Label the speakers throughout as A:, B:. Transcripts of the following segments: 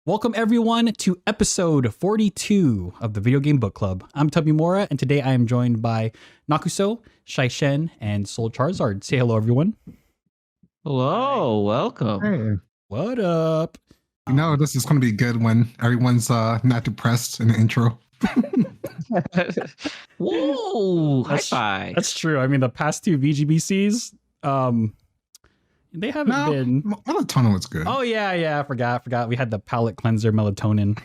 A: Welcome everyone to episode 42 of the Video Game Book Club. I'm Tubby Mora, and today I am joined by Nakuso, Shaishen, and Soul Charizard. Say hello, everyone.
B: Hello, welcome.
C: Hey.
A: What up?
C: You know, this is going to be good when everyone's not depressed in the intro.
B: Whoa, high five.
A: That's true. I mean, the past two VGBCs, they haven't been.
C: Melatonin was good.
A: Oh yeah, I forgot. We had the palate cleanser melatonin.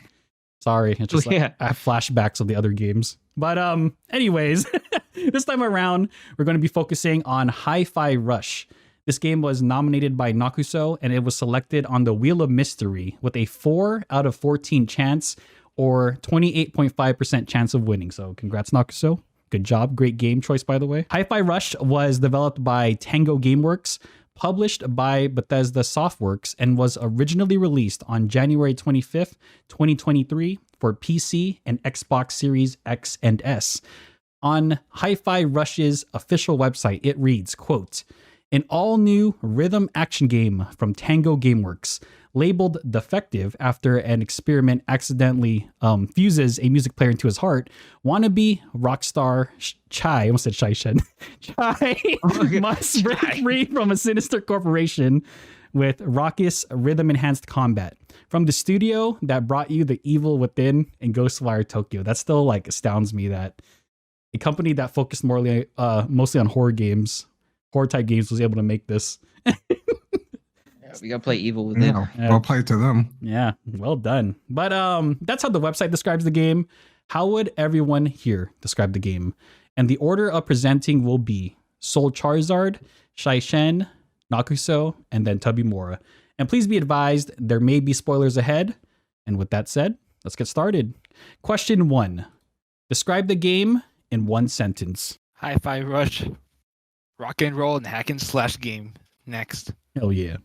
A: Sorry, it's just I have flashbacks of the other games. But anyways, this time around, we're going to be focusing on Hi-Fi Rush. This game was nominated by Nakuso, and it was selected on the Wheel of Mystery with a 4 out of 14 chance, or 28.5% chance of winning. So congrats, Nakuso. Good job. Great game choice, by the way. Hi-Fi Rush was developed by Tango Gameworks, published by Bethesda Softworks, and was originally released on January 25th, 2023 for PC and Xbox Series X and S. On Hi-Fi Rush's official website, it reads, quote, "An all-new rhythm action game from Tango Gameworks, labeled defective after an experiment accidentally fuses a music player into his heart, wannabe rock star Chai, I almost said Shaishen, Chai must break free from a sinister corporation with raucous rhythm-enhanced combat. From the studio that brought you The Evil Within and Ghostwire Tokyo." That still like astounds me that a company that focused mostly on horror type games was able to make this.
B: We gotta play Evil Within.
C: Yeah. Well played to them.
A: Yeah, well done. But that's how the website describes the game. How would everyone here describe the game? And the order of presenting will be Soul Charizard, Shaishen, Nakuso, and then Tubby Mora. And please be advised, there may be spoilers ahead. And with that said, let's get started. Question 1. Describe the game in one sentence.
D: Hi-Fi Rush, rock and roll and hack and slash game. Next.
A: Hell yeah.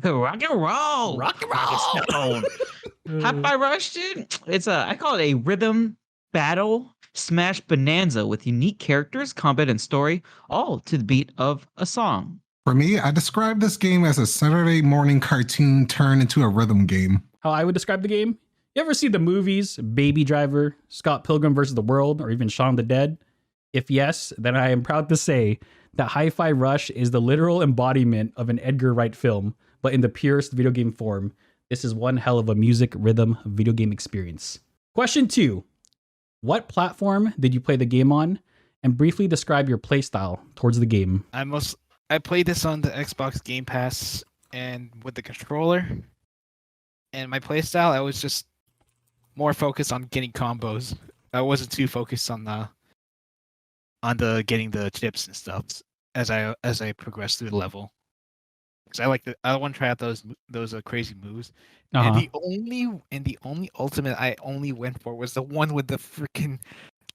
B: Rock and roll. Hi-Fi Rush, dude. I call it a rhythm battle smash bonanza with unique characters, combat, and story, all to the beat of a song.
C: For me, I describe this game as a Saturday morning cartoon turned into a rhythm game.
A: How I would describe the game? You ever see the movies Baby Driver, Scott Pilgrim vs. the World, or even Shaun of the Dead? If yes, then I am proud to say that Hi-Fi Rush is the literal embodiment of an Edgar Wright film, but in the purest video game form. This is one hell of a music rhythm video game experience. Question 2. What platform did you play the game on? And briefly describe your playstyle towards the game.
D: I played this on the Xbox Game Pass and with the controller. And my playstyle, I was just more focused on getting combos. I wasn't too focused on the getting the chips and stuff as I progressed through the level. Because I want to try out those crazy moves.
A: Uh-huh.
D: And the only ultimate I only went for was the one with the freaking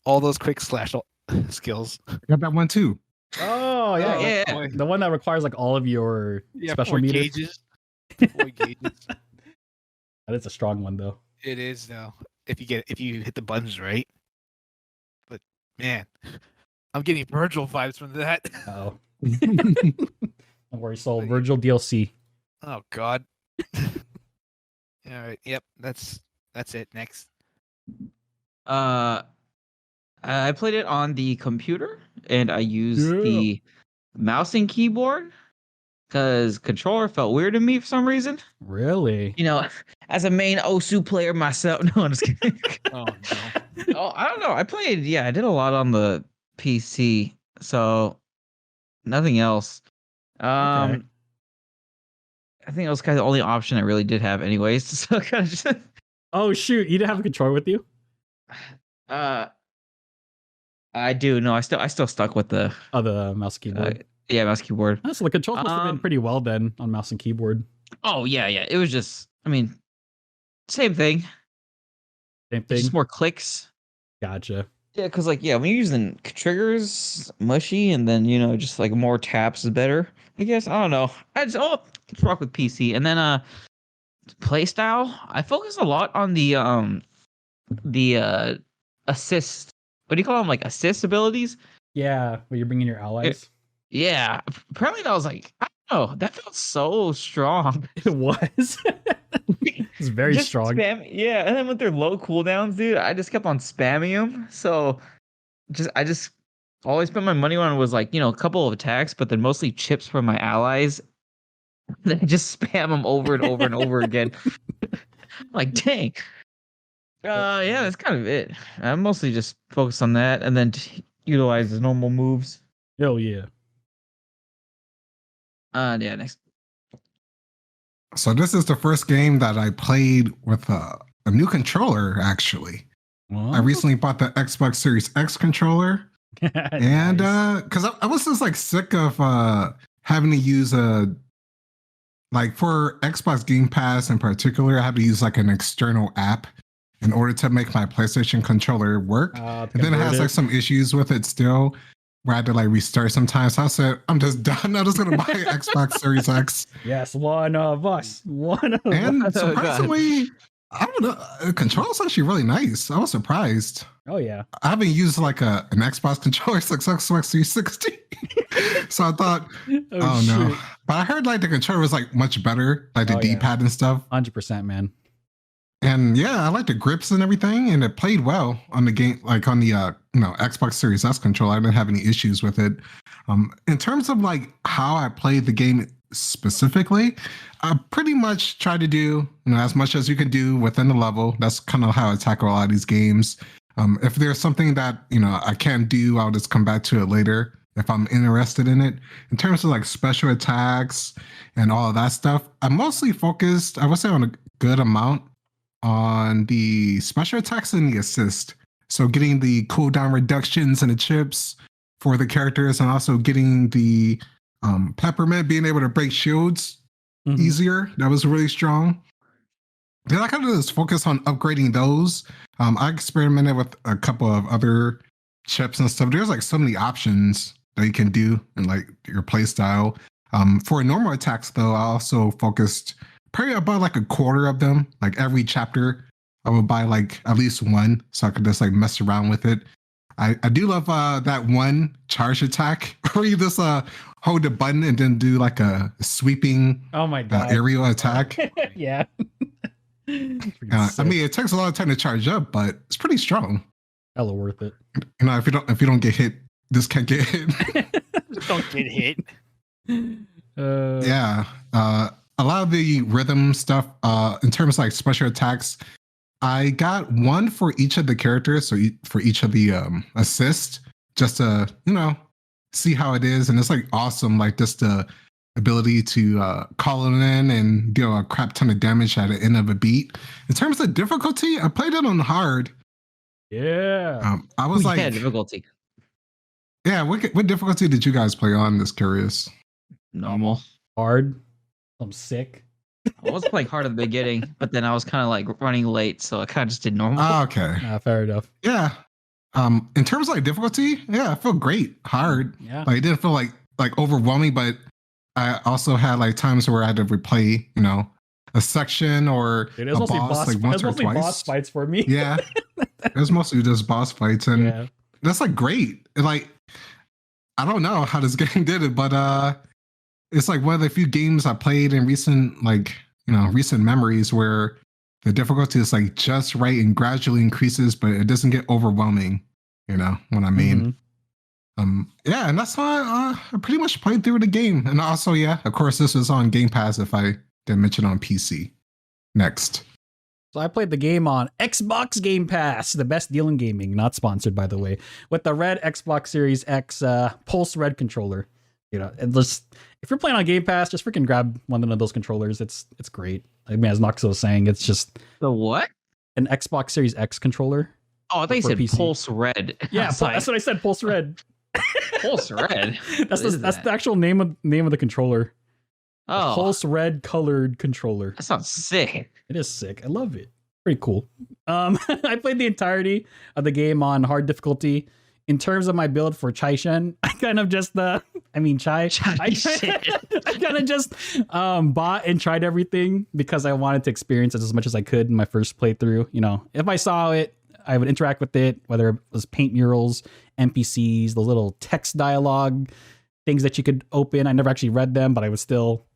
D: all those quick slash skills.
C: I got that one too.
A: Oh yeah. The one that requires like all of your special meters.
D: Gauges. 4 gauges.
A: That is a strong one though.
D: It is though. If you hit the buttons right. But man, I'm getting Virgil vibes from that.
A: Oh. Don't worry, Soul. Virgil DLC.
D: Oh God. All right. Yep. That's it. Next.
B: I played it on the computer, and I used the mouse and keyboard because controller felt weird to me for some reason.
A: Really?
B: You know, as a main Osu player myself. No, I'm just kidding.
D: Oh no.
B: Oh, I don't know. I did a lot on the PC, so nothing else.
A: Okay.
B: I think that was kind of the only option I really did have, anyways. So kind of just.
A: Oh shoot! You didn't have a controller with you?
B: I do. No, I still stuck with the
A: mouse keyboard.
B: Mouse keyboard.
A: Oh, so the controls must have been pretty well then on mouse and keyboard.
B: Oh yeah. It was just. I mean, same thing. Just more clicks.
A: Gotcha.
B: Yeah, because when you're using triggers, mushy, and then just like more taps is better. I guess I don't know. Let's rock with PC, and then play style. I focus a lot on the assist. What do you call them? Like assist abilities?
A: Yeah, where you're bringing your allies.
B: Yeah. Apparently that was like I don't know. That felt so strong.
A: It was. It's very
B: Just
A: strong.
B: Yeah, and then with their low cooldowns, dude, I just kept on spamming them. So I just always spent my money on was like, a couple of attacks, but then mostly chips from my allies. Then I just spam them over and over and over again. Like, dang. Yeah, that's kind of it. I mostly just focus on that and then utilize the normal moves.
A: Hell yeah.
B: Yeah, next.
C: So this is the first game that I played with a new controller, actually. I recently bought the Xbox Series X controller. And because I was just like sick of having to use like for Xbox Game Pass in particular, I have to use like an external app in order to make my PlayStation controller work. And then it has like some issues with it still, where I had to like restart sometimes. So I said, I'm just done. I'm just gonna buy an Xbox Series X.
A: Yes, one of us.
C: And surprisingly, I don't know, the controller's actually really nice. I was surprised.
A: Oh yeah.
C: I haven't used like an Xbox controller since Xbox 360. So I thought, oh no. But I heard like the controller was like much better, like the D-pad and stuff.
A: 100%, man.
C: And yeah, I like the grips and everything, and it played well on the game, like on the Xbox Series S controller. I didn't have any issues with it. In terms of like how I played the game specifically, I pretty much try to do as much as you can do within the level. That's kind of how I tackle a lot of these games. If there's something that I can't do, I'll just come back to it later if I'm interested in it. In terms of like special attacks and all of that stuff, I'm mostly focused, I would say, on a good amount on the special attacks and the assist. So getting the cooldown reductions and the chips for the characters, and also getting the peppermint, being able to break shields easier. That was really strong. Then I kind of just focus on upgrading those. I experimented with a couple of other chips and stuff. There's like so many options that you can do in like your play style. For normal attacks though, I also focused probably about like a quarter of them. Like every chapter, I would buy like at least one, so I could just like mess around with it. I do love that one charge attack where you just hold the button and then do like a sweeping aerial attack.
A: Yeah.
C: I mean, it takes a lot of time to charge up, but it's pretty strong.
A: Hella worth it.
C: If you don't get hit, this can't get hit.
D: Don't get hit.
C: Yeah. A lot of the rhythm stuff, in terms of like special attacks, I got one for each of the characters, so for each of the assists, just to see how it is. And it's like awesome, like just the ability to call it in and deal a crap ton of damage at the end of a beat. In terms of difficulty, I played it on hard.
A: Yeah.
C: I was like,
B: difficulty.
C: Yeah, what difficulty did you guys play on? Just curious.
B: Normal.
A: Hard. I'm sick.
B: I was playing hard at the beginning, but then I was kind of like running late, so I kind of just did normal.
C: Oh, okay.
A: Fair enough.
C: Yeah. In terms of like difficulty, yeah, I felt great. Hard.
A: Yeah.
C: Like it didn't feel like overwhelming, but I also had like times where I had to replay, a section or
A: It was mostly
C: boss like once or twice.
A: Boss fights for me.
C: Yeah. It was mostly just boss fights, and that's like great. Like I don't know how this game did it, but it's like one of the few games I played in recent memories where the difficulty is like just right and gradually increases, but it doesn't get overwhelming. You know what I mean? Yeah, and that's how I pretty much played through the game. And also, yeah, of course, this was on Game Pass if I didn't mention on PC. Next.
A: So I played the game on Xbox Game Pass, the best deal in gaming, not sponsored by the way, with the red Xbox Series X Pulse Red controller. And just if you're playing on Game Pass, just freaking grab one of those controllers. It's great. I mean, as Noxo was saying, it's just
B: the what?
A: An Xbox Series X controller.
B: Oh, I thought you said PC. Pulse Red.
A: Yeah, that's what I said. Pulse Red.
B: Pulse Red.
A: That's the actual name of the controller.
B: Oh,
A: a Pulse Red colored controller.
B: That sounds sick.
A: It is sick. I love it. Pretty cool. I played the entirety of the game on hard difficulty. In terms of my build for Chai Shen, I kind of just I kind of just bought and tried everything because I wanted to experience it as much as I could in my first playthrough. If I saw it, I would interact with it, whether it was paint murals, NPCs, the little text dialogue, things that you could open. I never actually read them, but I would still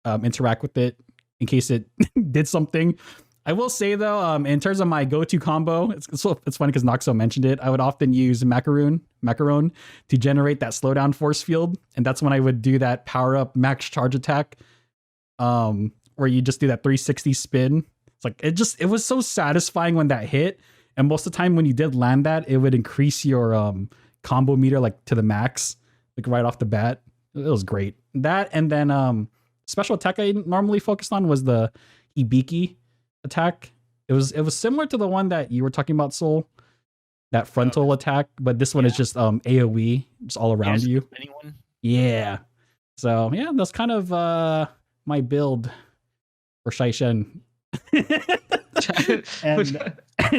A: interact with it in case it did something. I will say though, in terms of my go-to combo, it's funny because Noxo mentioned it. I would often use Macaroon to generate that slowdown force field, and that's when I would do that power up max charge attack, where you just do that 360 spin. It's like it was so satisfying when that hit, and most of the time when you did land that, it would increase your combo meter like to the max, like right off the bat. It was great. That and then special attack I normally focused on was the Hibiki attack. It was similar to the one that you were talking about, Soul, that frontal attack, but this one is just AoE, just all around you.
D: Anyone?
A: Yeah. So yeah, that's kind of my build for Shaishen. and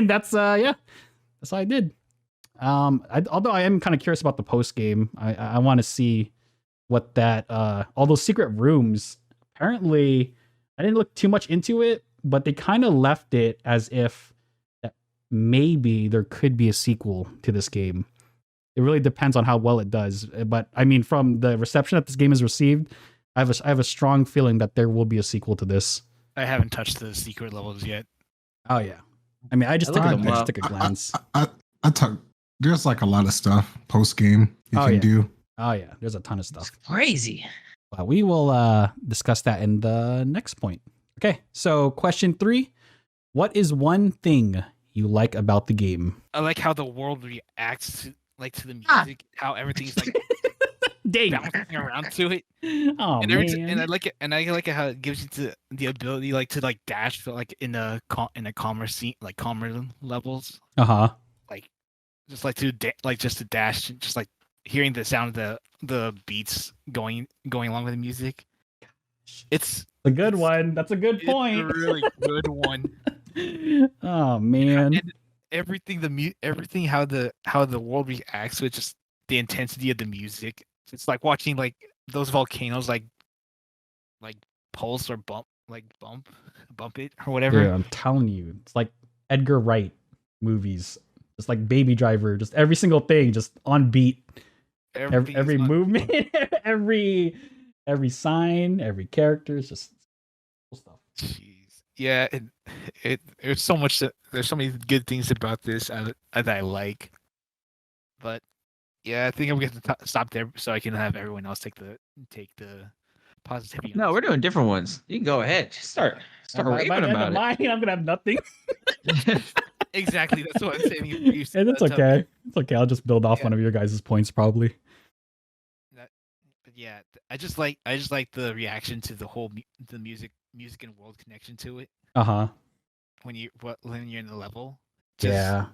A: that's that's what I did. Although I am kind of curious about the post game. I want to see what that all those secret rooms. Apparently, I didn't look too much into it, but they kind of left it as if that maybe there could be a sequel to this game. It really depends on how well it does. But I mean, from the reception that this game has received, I have a strong feeling that there will be a sequel to this.
D: I haven't touched the secret levels yet.
A: Oh yeah, I mean, I just took a glance.
C: I took. There's like a lot of stuff post game you can do.
A: Oh yeah, there's a ton of stuff.
B: It's crazy.
A: We will discuss that in the next point. Okay, so question 3. What is one thing you like about the game?
D: I like how the world reacts to the music, how everything's like bouncing around to it.
A: Oh
D: and
A: man.
D: And I like it how it gives you the ability to dash in a calmer scene, like calmer levels. Just to dash, just like hearing the sound of the beats going along with the music. It's
A: a good one. That's a good point.
D: It's a really good one.
A: Oh man.
D: And everything how the world reacts with just the intensity of the music. It's like watching like those volcanoes like pulse or bump it or whatever.
A: Yeah, I'm telling you, it's like Edgar Wright movies. Just like Baby Driver, just every single thing, just on beat. Every movement, every sign, every character is just cool stuff.
D: Jeez, yeah, there's so much. There's so many good things about this that I like, but yeah, I think I'm going to stop there so I can have everyone else take the positivity.
B: No, we're doing different ones. You can go ahead. Just start raving about it.
A: I'm gonna have nothing.
D: Exactly, that's what I'm saying.
A: And it's okay. It's okay. I'll just build off one of your guys' points probably.
D: But yeah, I just like the reaction to the whole the music and world connection to it. When you're in the level. Man,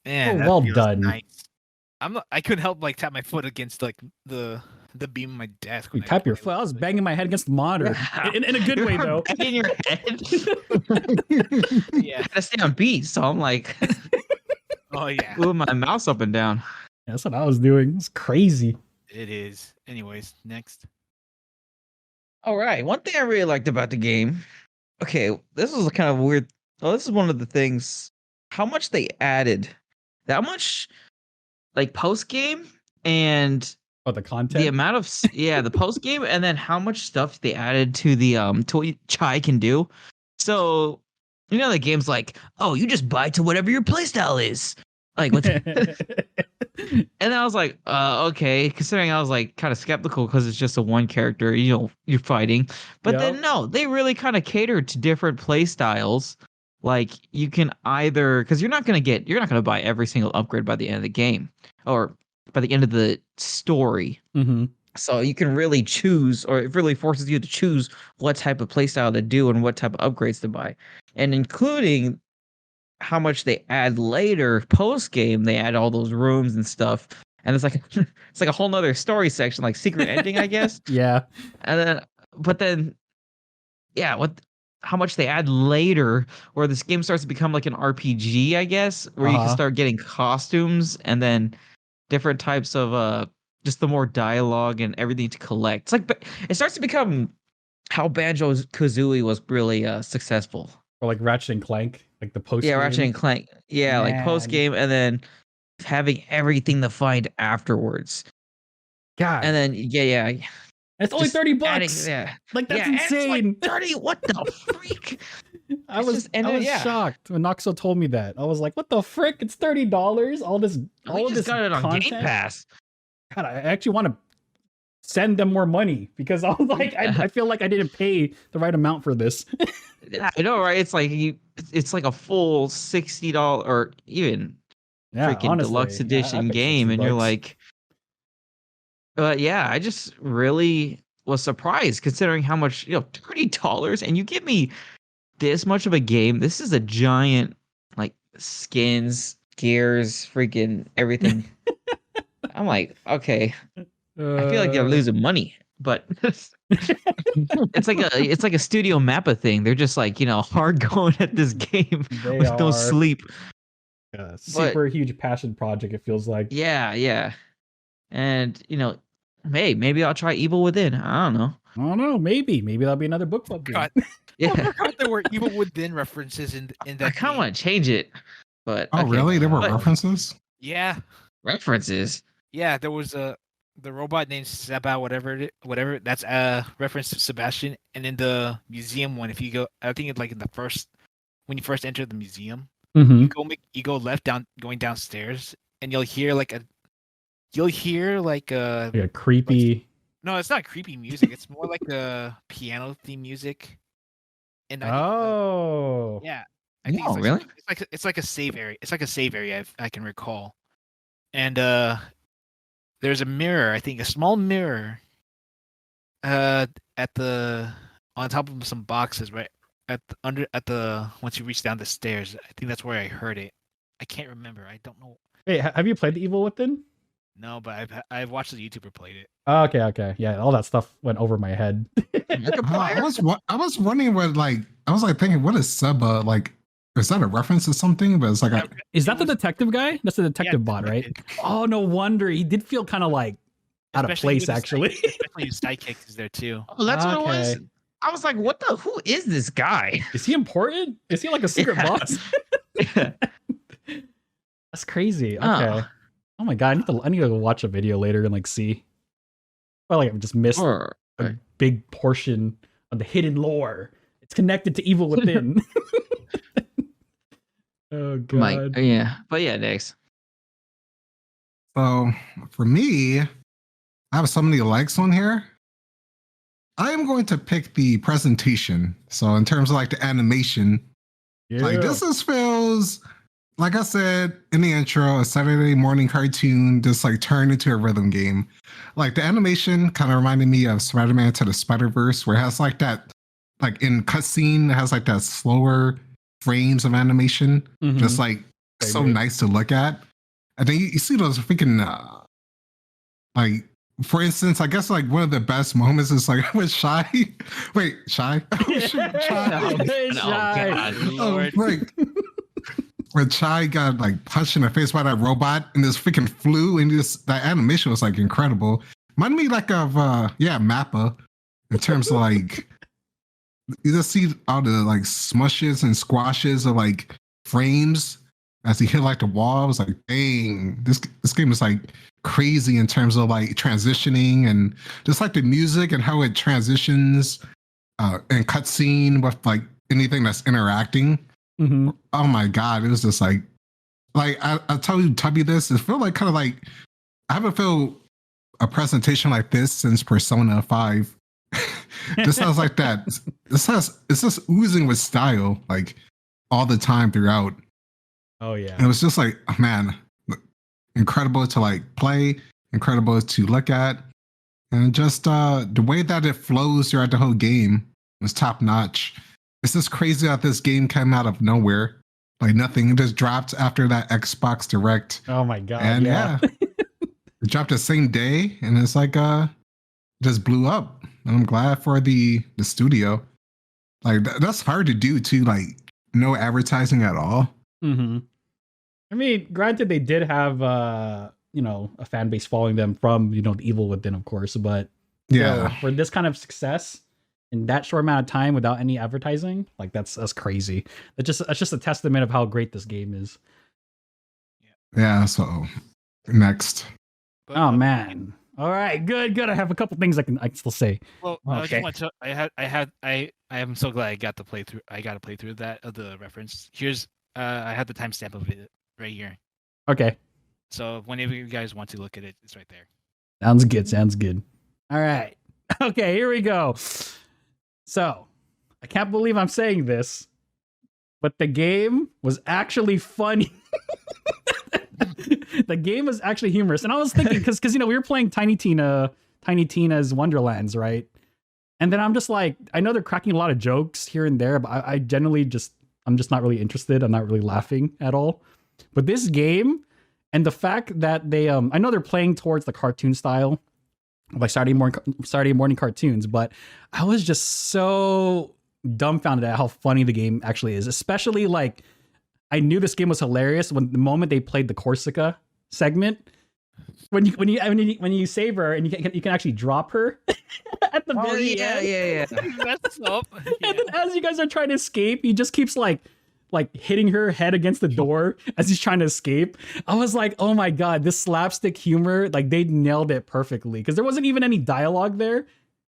A: well done.
D: Nice. I couldn't help tap my foot against like the beam of my desk.
A: You tap your foot. I was banging my head against the monitor in a good way though.
B: Banging your head.
D: Yeah,
B: I stay on beat, so I'm like,
D: oh yeah,
B: moving my mouse up and down.
A: Yeah, that's what I was doing. It's crazy.
D: It is. Anyways, next.
B: All right, one thing I really liked about the game. Okay, this was kind of weird. Oh, this is one of the things. How much they added. That much, like post game and.
A: Oh, the content.
B: The amount of the post game, and then how much stuff they added to the to what Chai can do. So the game's like, oh, you just buy to whatever your playstyle is. Like what? And then I was like, okay. Considering I was like kind of skeptical because it's just a one character, you're fighting. But then no, they really kind of catered to different playstyles. Like you can either because you're not gonna buy every single upgrade by the end of the game or by the end of the story.
A: Mm-hmm.
B: So you can really choose, or it really forces you to choose what type of playstyle to do and what type of upgrades to buy. And including how much they add later post game, they add all those rooms and stuff. And it's like a whole nother story section, like secret ending, I guess.
A: Yeah.
B: And then how much they add later, where this game starts to become like an RPG, I guess, where you can start getting costumes and then different types of just the more dialogue and everything to collect. It's like it starts to become how Banjo-Kazooie was really successful.
A: Or like Ratchet and Clank, like the post.
B: Yeah, Ratchet and Clank. Yeah, like post game, and then having everything to find afterwards.
A: God.
B: And then yeah.
A: It's only
B: Just
A: $30.
B: adding- yeah.
A: Like that's
B: yeah, and it's like
A: insane.
B: 30. What the freak?
A: I
B: It's
A: was
B: just- and
A: I
B: then,
A: was
B: yeah.
A: shocked when Noxo told me that. I was like, what the frick? It's $30? All this
B: We
A: all of
B: just
A: this
B: got it on
A: content.
B: Game Pass.
A: God, I actually want to send them more money because I was like, I feel like I didn't pay the right amount for this.
B: I know, right? It's like it's like a full $60 or even
A: Yeah,
B: freaking
A: honestly,
B: deluxe
A: yeah, I
B: edition
A: picked
B: game, and you're
A: $60.
B: like, but yeah, I just really was surprised considering how much, $30, and you give me this much of a game. This is a giant, like, skins, gears, freaking everything. I'm like, okay, I feel like they're losing money, but it's like a Studio Mappa thing. They're just like, hard going at this game
A: They
B: with no
A: are.
B: sleep.
A: Super huge passion project. It feels like.
B: Yeah. And hey, maybe I'll try Evil Within. I don't know.
A: I don't know. Maybe that'll be another book club game.
D: God.
B: Yeah,
D: I forgot there were Evil Within references in that.
B: I kind of want to change it, but
C: Oh,
B: okay.
C: really? There were
B: But
C: references?
D: Yeah,
B: references.
D: yeah. There was the robot named Seba, whatever. That's a reference to Sebastian. And in the museum one, if you go, I think it's like in the first when you first enter the museum,
A: Mm-hmm.
D: you go left going downstairs, and you'll hear like a
A: Like a creepy.
D: no, it's not creepy music. It's more like a piano theme music. And yeah, I think
B: No,
D: it's
B: really?
D: it's like a save area. It's like a save area I can recall. And there's a mirror. I think a small mirror. On top of some boxes, right once you reach down the stairs. I think that's where I heard it. I can't remember. I don't know.
A: Hey, have you played the Evil Within?
D: No, but I've watched the YouTuber played it.
A: Oh, okay. Yeah, all that stuff went over my head.
C: I was wondering what I was thinking, what is Seba like? Is that a reference to something? But it's like
A: Is that the detective guy? That's the detective bot, right? Oh, no wonder. He did feel kind of like out of
D: Especially
A: place,
D: with the
A: actually.
D: Especially his sidekick is there too.
B: Oh, that's what it was.
A: Okay.
B: I was like, who is this guy?
A: Is he important? Is he like a secret
B: Yeah.
A: boss?
B: Yeah.
A: That's crazy. Okay.
B: Oh.
A: Oh my god, I need to go watch a video later and like see. Well, like I just missed
B: Or-
A: a big portion of the hidden lore. It's connected to Evil Within. Oh god.
B: yeah. But yeah, next.
C: so for me, I have so many likes on here. I am going to pick the presentation. So in terms of like the animation, like this feels like I said in the intro, a Saturday morning cartoon just like turned into a rhythm game. Like the animation kind of reminded me of Spider-Man to the Spider-Verse, where it has like that, like in cutscene, it has like that slower frames of animation, just like so nice to look at. And then you see those freaking like, for instance, I guess like one of the best moments is like with Shy. Wait, Shy? Oh, shit, Shy.
A: Shy.
C: Oh, like when Chai got like punched in the face by that robot and this freaking flew, and that animation was like incredible. Reminded me like of Mappa in terms of like you just see all the like smushes and squashes of like frames as he hit like the wall. I was like, dang, this game is like crazy in terms of like transitioning and just like the music and how it transitions and cutscene with like anything that's interacting.
A: Mm-hmm.
C: Oh my god, it was just like I tell you, Tubby, this it felt like kind of like I haven't felt a presentation like this since Persona 5. This sounds like that. It's just oozing with style like all the time throughout.
A: Oh yeah.
C: And it was just like, oh, man, incredible to like play, incredible to look at, and just the way that it flows throughout the whole game was top notch. It's just crazy that this game came out of nowhere. Like nothing just dropped after that Xbox Direct.
A: Oh my god.
C: And yeah, it dropped the same day, and it's like just blew up. And I'm glad for the studio. Like that's hard to do too. Like no advertising at all.
A: Mm-hmm. I mean, granted, they did have a fan base following them from the Evil Within, of course, but for this kind of success in that short amount of time without any advertising, like that's crazy. That's just a testament of how great this game is.
C: Yeah. So next.
A: Oh man. All right, good. I have a couple things I can still say.
D: Well,
B: Okay.
D: I am so glad I got to play through. I got to play through that of the reference. Here's I have the timestamp of it right here.
A: Okay,
D: So whenever you guys want to look at it, it's right there.
A: sounds good. All right, okay, here we go. So, I can't believe I'm saying this, but the game was actually funny. The game was actually humorous, and I was thinking because we were playing Tiny Tina's Wonderlands, right? And then I'm just like, I know they're cracking a lot of jokes here and there, but I generally I'm just not really interested. I'm not really laughing at all. But this game and the fact that they I know they're playing towards the cartoon style, like Saturday morning cartoons, but I was just so dumbfounded at how funny the game actually is. Especially like I knew this game was hilarious when the moment they played the Corsica segment. When you save her and you can actually drop her at the very end.
B: Yeah.
D: That's up.
A: And then as you guys are trying to escape, he just keeps like hitting her head against the door as he's trying to escape. I was like, oh my god, this slapstick humor, like they nailed it perfectly because there wasn't even any dialogue there.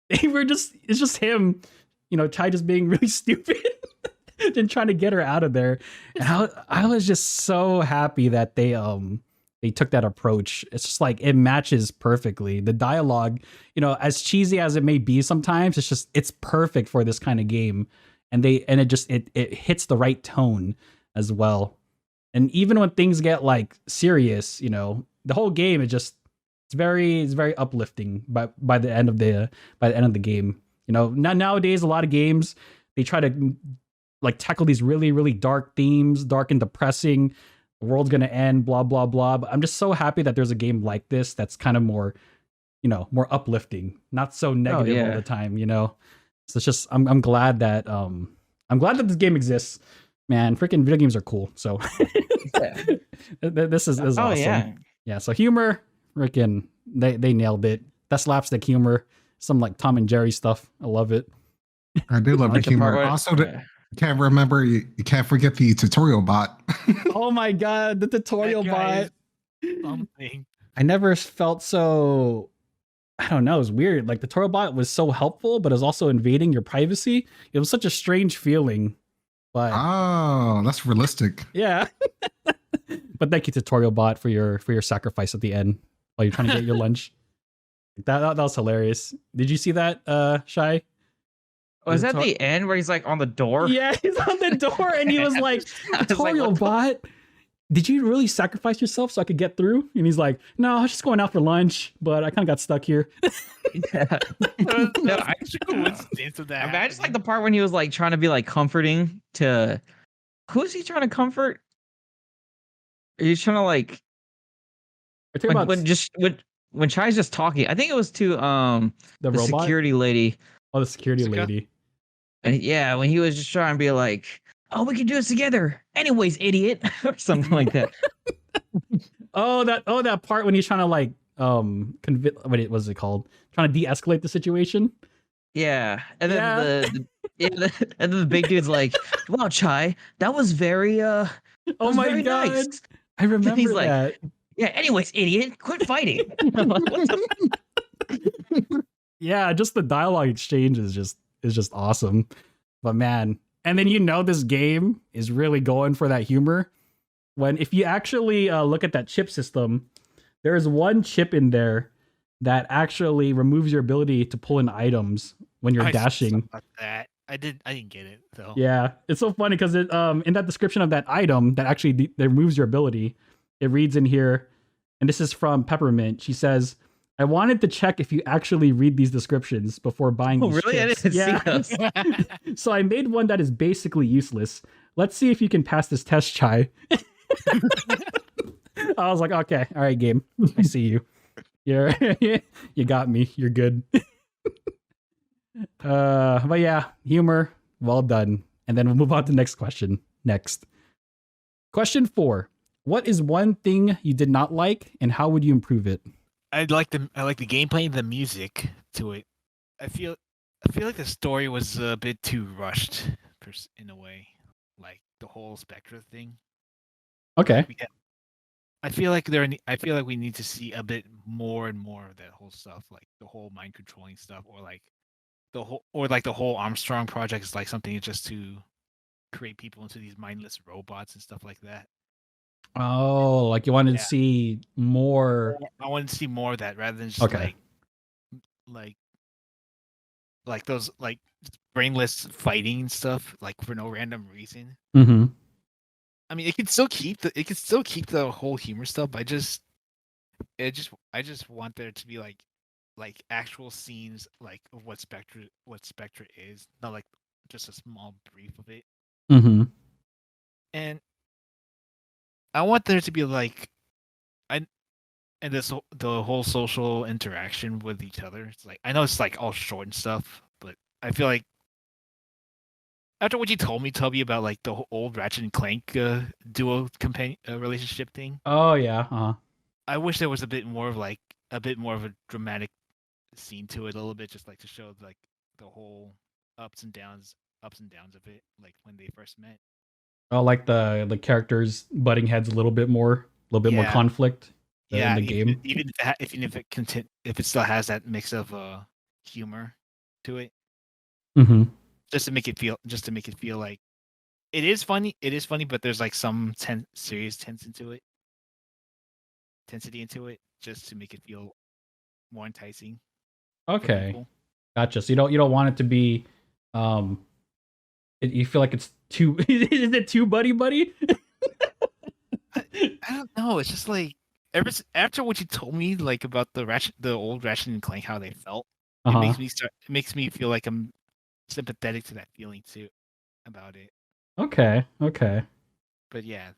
A: It's just him, Chai just being really stupid and trying to get her out of there. And I was just so happy that they took that approach. It's just like it matches perfectly. The dialogue, as cheesy as it may be sometimes, it's perfect for this kind of game. And it hits the right tone as well. And even when things get like serious, the whole game it's very uplifting by the end of the game. Nowadays a lot of games they try to like tackle these really, really dark themes, dark and depressing. The world's gonna end, blah blah blah. But I'm just so happy that there's a game like this that's kind of more, more uplifting, not so negative all the time. So it's just I'm glad that this game exists, man. Freaking video games are cool. So this is awesome. Yeah. So humor, freaking they nailed it. That slapstick humor, some like Tom and Jerry stuff. I love it.
C: I do love the humor. Also, you can't forget the tutorial bot.
A: Oh my god, the tutorial bot.
D: Something.
A: I never felt so. I don't know. It was weird. Like the tutorial bot was so helpful, but it was also invading your privacy. It was such a strange feeling. But
C: oh, that's realistic.
A: Yeah. But thank you, tutorial bot, for your sacrifice at the end while you're trying to get your lunch. That was hilarious. Did you see that, Shy?
B: Was that the end where he's like on the door?
A: Yeah, he's on the door and he was like, tutorial bot, did you really sacrifice yourself so I could get through? And he's like, no, I was just going out for lunch, but I kind of got stuck here.
B: Yeah. No, I just like the part when he was like trying to be like comforting to who's he trying to comfort? He's trying to like when Chai's just talking. I think it was to the
A: robot?
B: security lady.
A: Oh, the security lady.
B: And yeah, when he was just trying to be like, oh, we can do this together. Anyways, idiot. Or something like that.
A: that part when he's trying to like what was it called? Trying to de-escalate the situation.
B: Yeah. And then and then the big dude's like, wow, Chai, that was very oh
A: my god. Nice. I remember
B: he's
A: that.
B: Like, yeah, anyways, idiot, quit fighting.
A: Yeah, just the dialogue exchange is just awesome. But man, and then this game is really going for that humor. If you actually look at that chip system, there is one chip in there that actually removes your ability to pull in items when you're dashing.
D: That. I didn't get it though.
A: Yeah, it's so funny because it in that description of that item that actually that removes your ability, it reads in here, and this is from Peppermint. She says, I wanted to check if you actually read these descriptions before buying these
B: really?
A: chips.
B: I didn't see those.
A: So I made one that is basically useless. Let's see if you can pass this test, Chai. I was like, okay, all right, game. I see you. You got me. You're good. But yeah, humor, well done. And then we'll move on to the next question. Next. Question 4. What is one thing you did not like and how would you improve it?
D: I like the gameplay and the music to it. I feel like the story was a bit too rushed in a way, like the whole Spectre thing.
A: Okay.
D: I feel like we need to see a bit more and more of that whole stuff, like the whole mind controlling stuff, or like the whole Armstrong project is like something just to create people into these mindless robots and stuff like that.
A: Oh, like you wanted to see more.
D: I want to see more of that rather than just like those like brainless fighting and stuff like for no random reason.
A: Mm-hmm.
D: I mean, it can still keep the whole humor stuff. I just want there to be like actual scenes like of what Spectre is, not like just a small brief of it.
A: Mm-hmm.
D: And I want there to be like the whole social interaction with each other. It's like I know it's like all short and stuff, but I feel like after what you told me, Toby, about like the old Ratchet and Clank duo companion relationship thing.
A: Oh yeah. Uh-huh.
D: I wish there was a bit more of a dramatic scene to it, a little bit, just like to show like the whole ups and downs of it, like when they first met.
A: Oh, like the characters butting heads a little bit more conflict. In the game.
D: Even if it still has that mix of humor to it.
A: Mm-hmm.
D: Just to make it feel like it is funny, but there's like some serious intensity into it, just to make it feel more enticing.
A: Okay, gotcha. So you don't want it to be, you feel like it's too. Is it too buddy?
D: I don't know. It's just like after what you told me, like about the old Ratchet and Clank, how they felt, it makes me feel like I'm sympathetic to that feeling too about it.
A: Okay.
D: But yeah,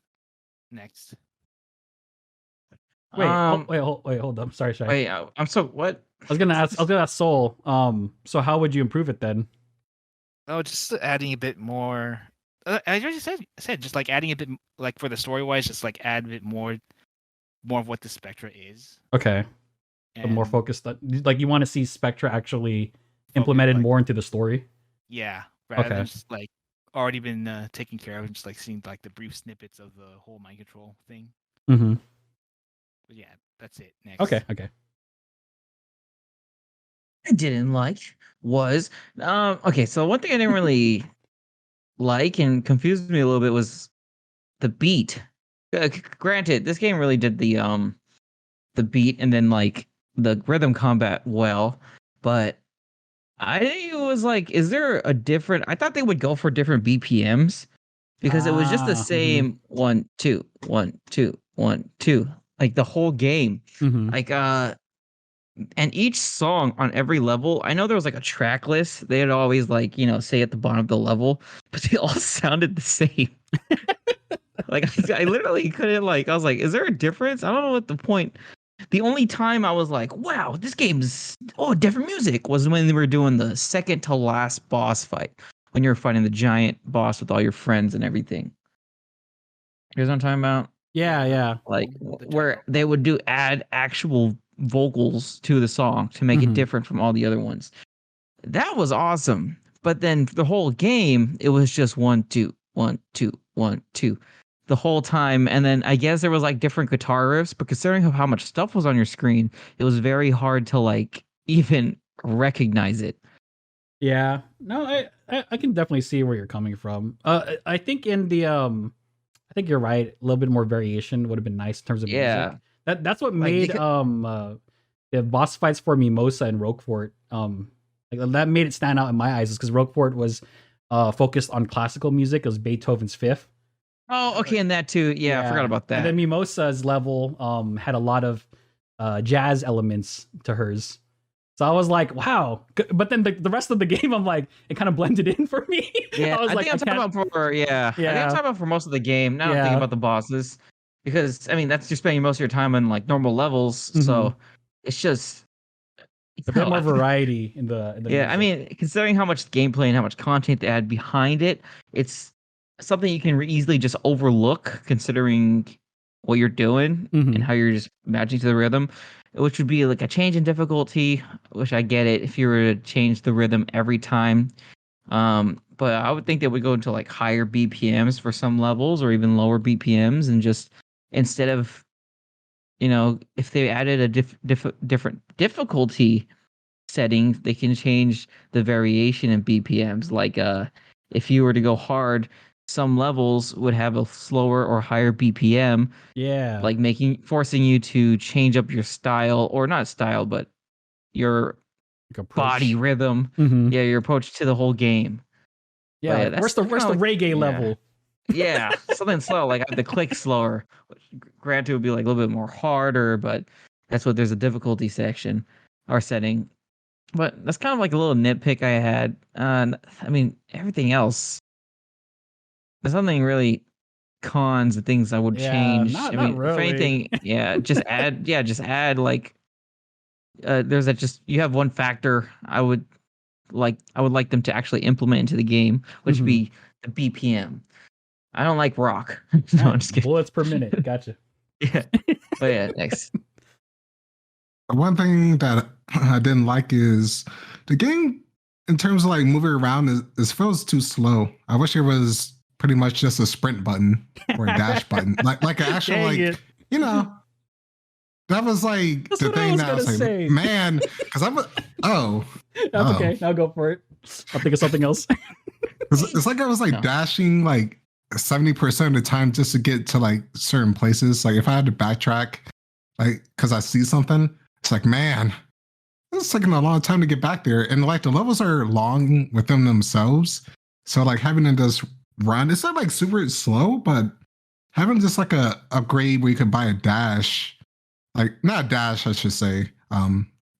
D: next.
A: Wait, hold up. Sorry.
B: Wait, I'm so what?
A: I was gonna ask Soul. So how would you improve it then?
D: Oh, just adding a bit more. I already said just like adding a bit, like for the story wise, just like add a bit more of what the Spectra is.
A: Okay. And more focused, like you want to see Spectra actually implemented more into the story.
D: Yeah, rather than just like already been taken care of, and just like seeing like the brief snippets of the whole mind control thing.
A: Mm-hmm.
D: But yeah, that's it. Next.
A: Okay.
B: I didn't like was okay. So one thing I didn't really like and confused me a little bit was the beat. Granted, this game really did the beat and then like the rhythm combat well, but I was like, is there a different? I thought they would go for different BPMs because it was just the same 1 2 1 2 1 2 like the whole game.
A: Mm-hmm.
B: Like and each song on every level, I know there was like a track list. They'd always like, say at the bottom of the level, but they all sounded the same. Like I literally couldn't I was like, is there a difference? I don't know what the point. The only time I was like, wow, this game's different music was when they were doing the second to last boss fight. When you were fighting the giant boss with all your friends and everything. You know what I'm talking about?
A: Yeah.
B: Like where they would add actual vocals to the song to make it different from all the other ones. That was awesome. But then the whole game, it was just 1 2 1 2 1 2 the whole time. And then I guess there was like different guitar riffs, but considering how much stuff was on your screen, it was very hard to like even recognize it.
A: Yeah. No, I can definitely see where you're coming from. I think in the I think you're right. A little bit more variation would have been nice in terms of music. That's what made the boss fights for Mimosa and Roquefort that made it stand out in my eyes, is because Roquefort was focused on classical music. It was Beethoven's Fifth.
B: Oh, okay, and that too. Yeah, I forgot about that.
A: And then Mimosa's level had a lot of jazz elements to hers. So I was like, wow. But then the rest of the game, I'm like, it kind of blended in for me.
B: Yeah, I think I'm talking about for most of the game. Now I'm thinking about the bosses. Because, I mean, that's you're spending most of your time on like normal levels. So it's just
A: a bit more variety in the
B: music. I mean, considering how much gameplay and how much content they add behind it, it's something you can easily just overlook considering what you're doing and how you're just matching to the rhythm, which would be like a change in difficulty, which I get it if you were to change the rhythm every time. But I would think they would go into like higher BPMs for some levels or even lower BPMs, and just instead of if they added a different difficulty settings, they can change the variation in BPMs. Like if you were to go hard, some levels would have a slower or higher BPM.
A: Yeah.
B: Like forcing you to change up your style, or not style, but your body rhythm.
A: Mm-hmm.
B: Yeah, your approach to the whole game.
A: Yeah, where's the reggae level?
B: Yeah, something slow. Like I have to click slower. Granted, it would be like a little bit more harder, but that's what there's a difficulty section or setting. But that's kind of like a little nitpick I had. I mean, everything else, there's nothing really cons and things I would change.
A: Not
B: really. If anything, just add like there's that just you have one factor I would like them to actually implement into the game, which would be the BPM. I don't like rock. No, I'm just kidding.
A: Bullets per minute. Gotcha.
B: Yeah. But yeah, next.
C: One thing that I didn't like is the game, in terms of like moving around, it feels too slow. I wish it was pretty much just a sprint button or a dash button, like an actual that was like the thing that I was like, man, because that's
A: okay. I'll go for it. I'll think of something else.
C: It's like I was like dashing like 70% of the time just to get to like certain places. Like if I had to backtrack, like because I see something, it's like, man, it's taking a long time to get back there. And like the levels are long within themselves. So like having to just run, it's not like super slow, but having just like a upgrade where you could buy a dash, like not a dash, I should say,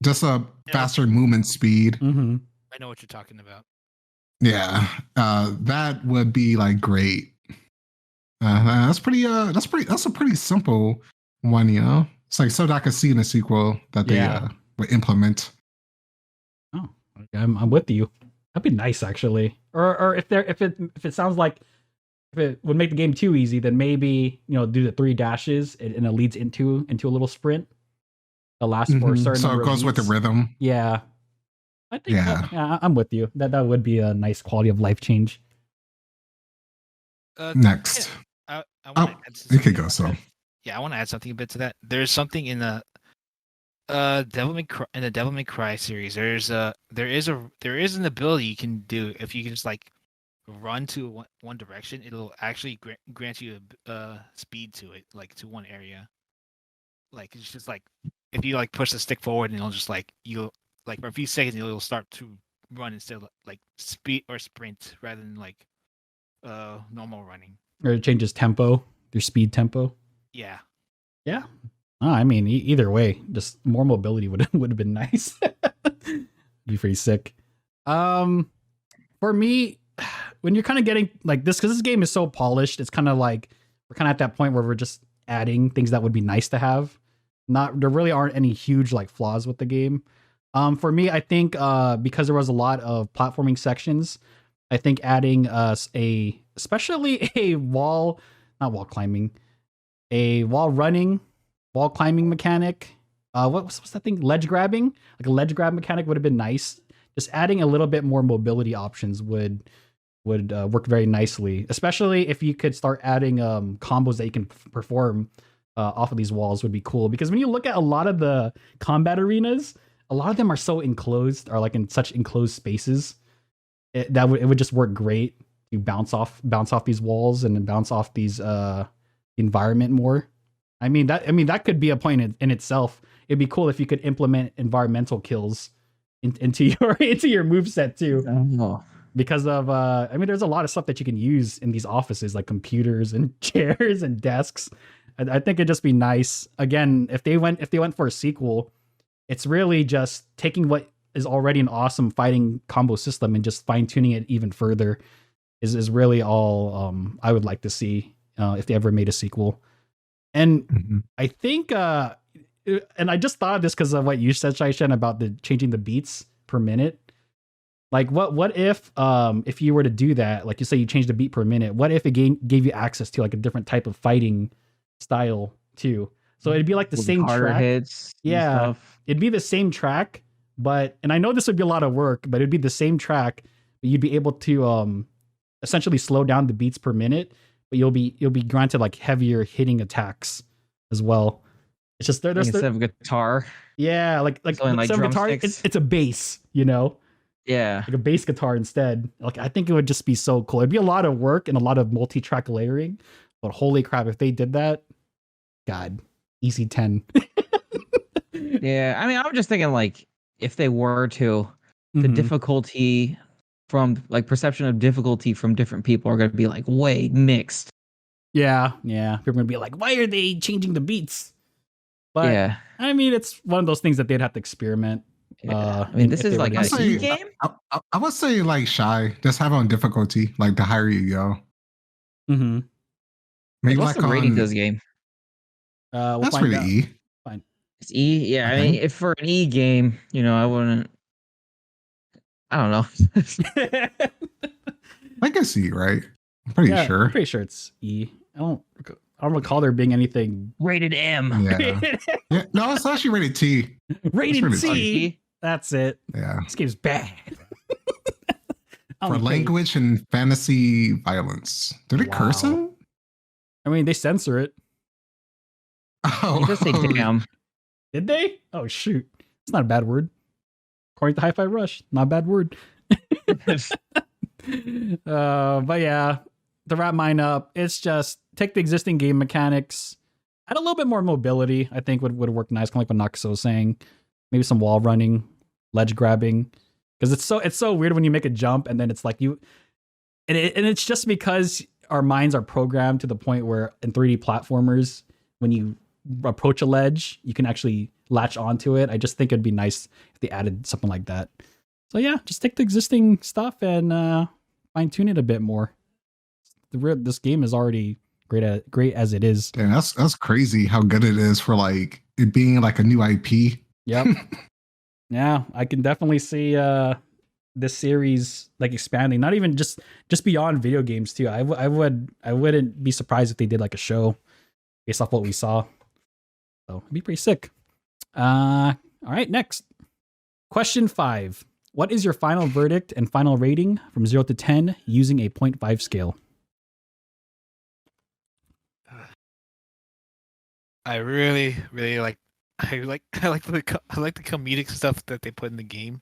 C: just a faster movement speed.
A: Mm-hmm.
D: I know what you're talking about.
C: Yeah, that would be like great. That's a pretty simple one, It's like so that I could see in the sequel that they would implement.
A: Oh, I'm with you. That'd be nice, actually. Or if it sounds like if it would make the game too easy, then maybe do the 3 dashes and it leads into a little sprint. That lasts for a certain.
C: So it goes with the rhythm.
A: Yeah, I think. Yeah, I'm with you. That would be a nice quality of life change.
C: Next.
D: I want
C: you could go. So.
D: Yeah, I want to add something a bit to that. There's something in the Devil May Cry series. There is an ability you can do if you can just like run to one direction. It'll actually grant you a speed to it, like to one area. Like it's just like if you like push the stick forward, and it'll just like you'll like for a few seconds you'll start to run instead of like speed or sprint rather than like normal running.
A: Or it changes tempo, your speed tempo.
D: Yeah.
A: Yeah. Oh, I mean, either way, just more mobility would have been nice. Be pretty sick. For me, when you're kind of getting like this, because this game is so polished, it's kind of like we're kind of at that point where we're just adding things that would be nice to have. There really aren't any huge like flaws with the game. For me, I think because there was a lot of platforming sections, I think adding especially a wall climbing mechanic. What's that thing? Ledge grabbing? Like a ledge grab mechanic would have been nice. Just adding a little bit more mobility options would work very nicely, especially if you could start adding combos that you can perform off of these walls would be cool. Because when you look at a lot of the combat arenas, a lot of them are so enclosed, or like in such enclosed spaces. It would just work great to bounce off these walls and then bounce off these environment more. I mean that could be a point in itself. It'd be cool if you could implement environmental kills into your moveset too.
B: Oh.
A: Because of there's a lot of stuff that you can use in these offices, like computers and chairs and desks. I think it'd just be nice. Again, if they went for a sequel, it's really just taking what is already an awesome fighting combo system and just fine-tuning it even further is really all I would like to see if they ever made a sequel. And I think and I just thought of this because of what you said, Shaishan, about the changing the beats per minute. Like what if you were to do that, like you say you change the beat per minute, what if it gave you access to like a different type of fighting style too? So it'd be like the same track.
B: Hits,
A: yeah, it'd be the same track, and I know this would be a lot of work, but it'd be the same track, but you'd be able to essentially slow down the beats per minute, but you'll be granted like heavier hitting attacks as well. It's just they're
B: instead of guitar.
A: Yeah, like
B: Something like
A: some guitar.
B: drumsticks.
A: It's a bass, you know,
B: Yeah.
A: like a bass guitar instead. Like I think it would just be so cool. It'd be a lot of work and a lot of multi-track layering. But holy crap, if they did that, God, easy 10.
B: Yeah, I mean, I was just thinking like if they were to, the difficulty from like perception of difficulty from different people are going to be like way mixed.
A: Yeah. People are gonna be like, why are they changing the beats? But
B: yeah,
A: I mean, it's one of those things that they'd have to experiment.
B: I mean, this is like a
C: say-
B: E game.
C: I would say like shy. Just have it on difficulty. Like the higher you go.
A: Mm-hmm.
C: Maybe
B: What's
C: like
B: the rating
C: on.
B: of this game?
A: We'll
C: That's
A: find
C: really
A: out.
C: E.
B: It's E. Yeah, I
C: Okay.
B: mean, if for an E game, you know, I wouldn't. I don't know.
C: I guess E, right? I'm pretty
A: I'm
C: sure.
A: pretty sure it's E. I don't recall there being anything
B: Rated M.
C: Yeah. Yeah. No, it's actually rated T.
A: rated
C: rated
A: C.
B: T.
A: That's it.
C: Yeah.
A: This game's bad.
C: For language and fantasy violence. Did it curse
A: Wow.
C: him?
A: I mean, they censor it.
C: Oh,
B: You just say damn.
A: Did they? Oh shoot, it's not a bad word. According to Hi-Fi Rush, not a bad word. But yeah, to wrap mine up, it's just take the existing game mechanics, add a little bit more mobility. I think would work nice, kind of like what Naxo was saying. Maybe some wall running, ledge grabbing, because it's so weird when you make a jump and then it's like you, and it's just because our minds are programmed to the point where in 3D platformers, when you approach a ledge, you can actually latch onto it. I just think it'd be nice if they added something like that. So yeah, just take the existing stuff and fine tune it a bit more. This game is already great as it is.
C: Damn, that's crazy how good it is for like it being like a new IP.
A: Yep. Yeah, I can definitely see this series like expanding, not even just beyond video games too. I wouldn't be surprised if they did like a show based off what we saw. So it'd be pretty sick. All right, next. Question 5. What is your final verdict and final rating from 0 to 10 using a 0.5 scale?
D: I really like I like the comedic stuff that they put in the game.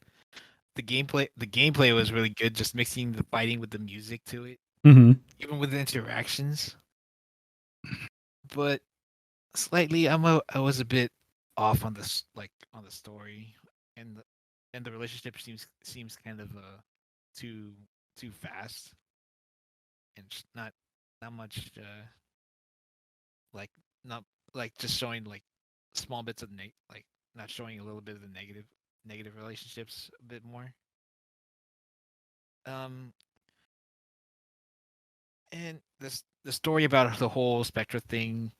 D: The gameplay was really good, just mixing the fighting with the music to it,
A: Mm-hmm.
D: even with the interactions. But slightly, I was a bit off on this, like on the story, and the relationship seems kind of too fast, and just not much like not like just showing like small bits of like not showing a little bit of the negative relationships a bit more. And the story about the whole Spectre thing,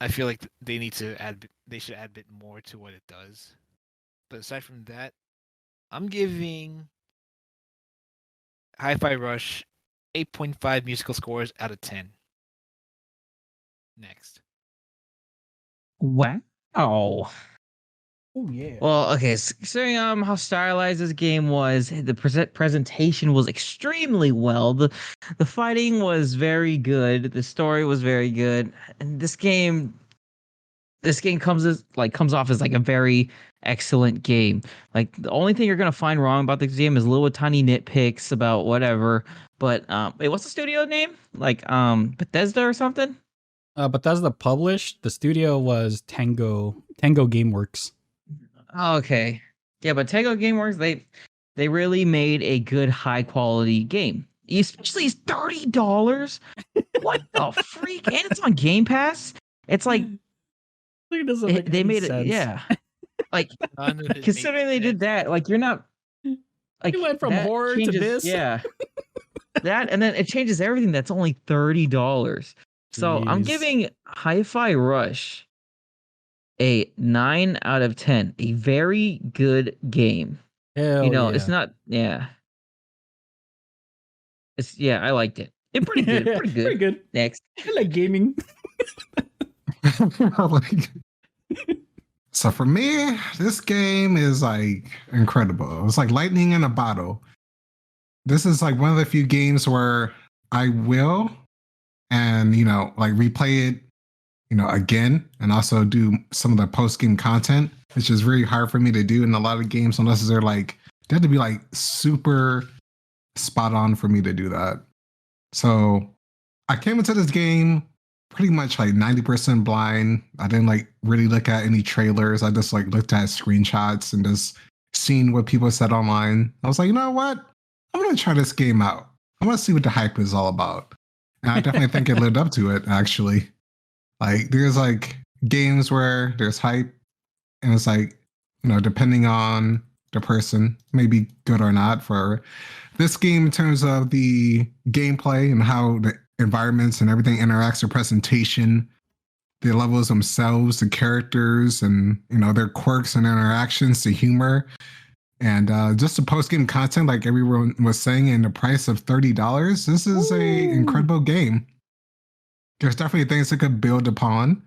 D: I feel like they should add a bit more to what it does. But aside from that, I'm giving Hi-Fi Rush 8.5 musical scores out of 10. Next.
B: Wow.
A: Oh yeah.
B: Well, okay. Considering how stylized this game was, the presentation was extremely well. The fighting was very good. The story was very good, and this game comes off as like a very excellent game. Like the only thing you're gonna find wrong about this game is little tiny nitpicks about whatever. But wait, what's the studio name? Like Bethesda or something?
A: Bethesda published. The studio was Tango Gameworks.
B: Oh, okay. Yeah, but Tango Gameworks, they really made a good high quality game. Especially it's $30. What the freak? And it's on Game Pass. It's like
A: It doesn't make
B: they
A: any
B: made
A: sense.
B: it. Yeah. Like considering they did that, like you're not like
A: You went from
B: that
A: horror to
B: changes-
A: this.
B: Yeah. That and then it changes everything. That's only $30. So I'm
A: Jeez.
B: giving Hi-Fi Rush a 9 out of 10. A very good game.
A: Hell
B: It's
A: yeah.
B: not. Yeah. I liked it. It's pretty good. Pretty good.
A: Pretty good.
B: Next.
A: I like gaming.
C: Like- so for me, this game is like incredible. It's like lightning in a bottle. This is like one of the few games where I will, and like replay it again, and also do some of the post game content, which is very hard for me to do in a lot of games unless they're like they have to be like super spot on for me to do that. So I came into this game pretty much like 90% blind. I didn't like really look at any trailers. I just like looked at screenshots and just seen what people said online. I was like, you know what? I'm gonna try this game out. I want to see what the hype is all about. And I definitely think it lived up to it, actually. Like there's like games where there's hype and it's like, depending on the person, maybe good or not. For this game, in terms of the gameplay and how the environments and everything interacts, their presentation, the levels themselves, the characters, and their quirks and interactions, the humor, and just the post-game content, like everyone was saying, in the price of $30. This is a incredible game. There's definitely things it could build upon.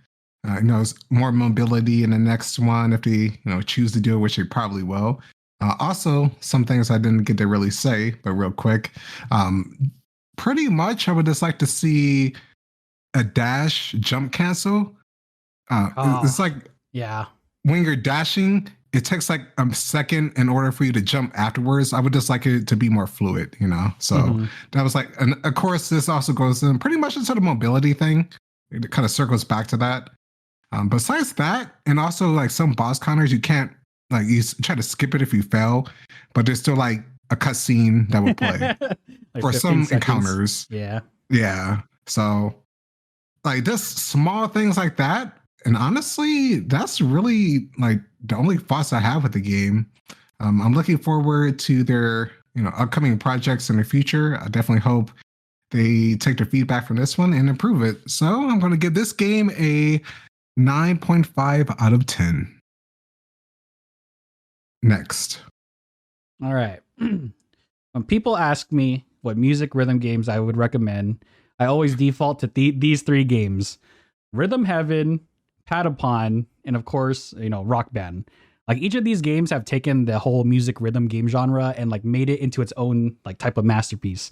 C: It's more mobility in the next one if they, choose to do it, which they probably will. Also, some things I didn't get to really say, but real quick, pretty much I would just like to see a dash jump cancel. It's like when you're dashing, it takes like a second in order for you to jump afterwards. I would just like it to be more fluid, So that was like, and of course, this also goes in pretty much into the mobility thing. It kind of circles back to that. Besides that, and also like some boss counters, you can't like you try to skip it if you fail, but there's still like a cutscene that will play
A: like
C: for some
A: seconds.
C: encounters. Yeah. So like just small things like that. And honestly, that's really like the only thoughts I have with the game. I'm looking forward to their upcoming projects in the future. I definitely hope they take their feedback from this one and improve it. So I'm going to give this game a 9.5 out of 10. Next.
A: All right. When people ask me what music rhythm games I would recommend, I always default to these three games: Rhythm Heaven, Patapon, and of course, Rock Band. Like each of these games have taken the whole music rhythm game genre and like made it into its own like type of masterpiece.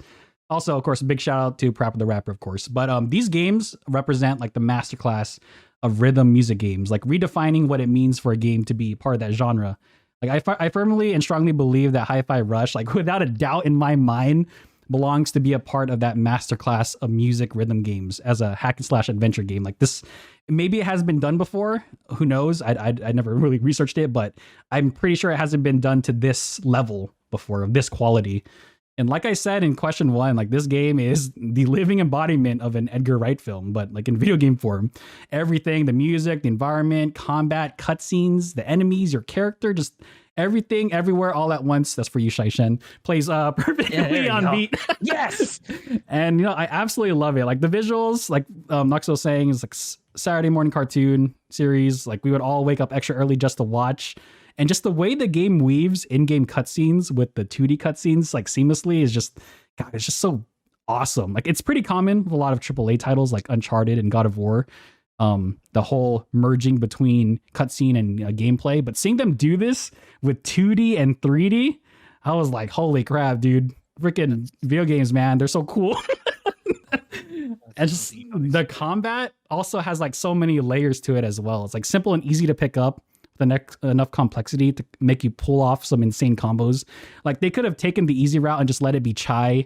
A: Also, of course, a big shout out to Parappa the Rapper, of course. But these games represent like the masterclass of rhythm music games, like redefining what it means for a game to be part of that genre. Like I firmly and strongly believe that Hi-Fi Rush, like without a doubt in my mind, belongs to be a part of that masterclass of music rhythm games as a hack and slash adventure game. Like this, maybe it has been done before. Who knows? I never really researched it, but I'm pretty sure it hasn't been done to this level before, of this quality. And like I said in question one, like this game is the living embodiment of an Edgar Wright film, but like in video game form. Everything, the music, the environment, combat, cutscenes, the enemies, your character, just everything, everywhere, all at once. That's for you, Shaishen. Plays perfectly on beat.
B: Yes.
A: And I absolutely love it. Like the visuals, like Nuxo saying, is like Saturday morning cartoon series. Like we would all wake up extra early just to watch. And just the way the game weaves in-game cutscenes with the 2D cutscenes like seamlessly is just, God, it's just so awesome. Like it's pretty common with a lot of AAA titles like Uncharted and God of War. The whole merging between cutscene and gameplay, but seeing them do this with 2D and 3D, I was like, holy crap, dude. Freaking video games, man. They're so cool. And just the combat also has like so many layers to it as well. It's like simple and easy to pick up. Enough complexity to make you pull off some insane combos. Like they could have taken the easy route and just let it be Chai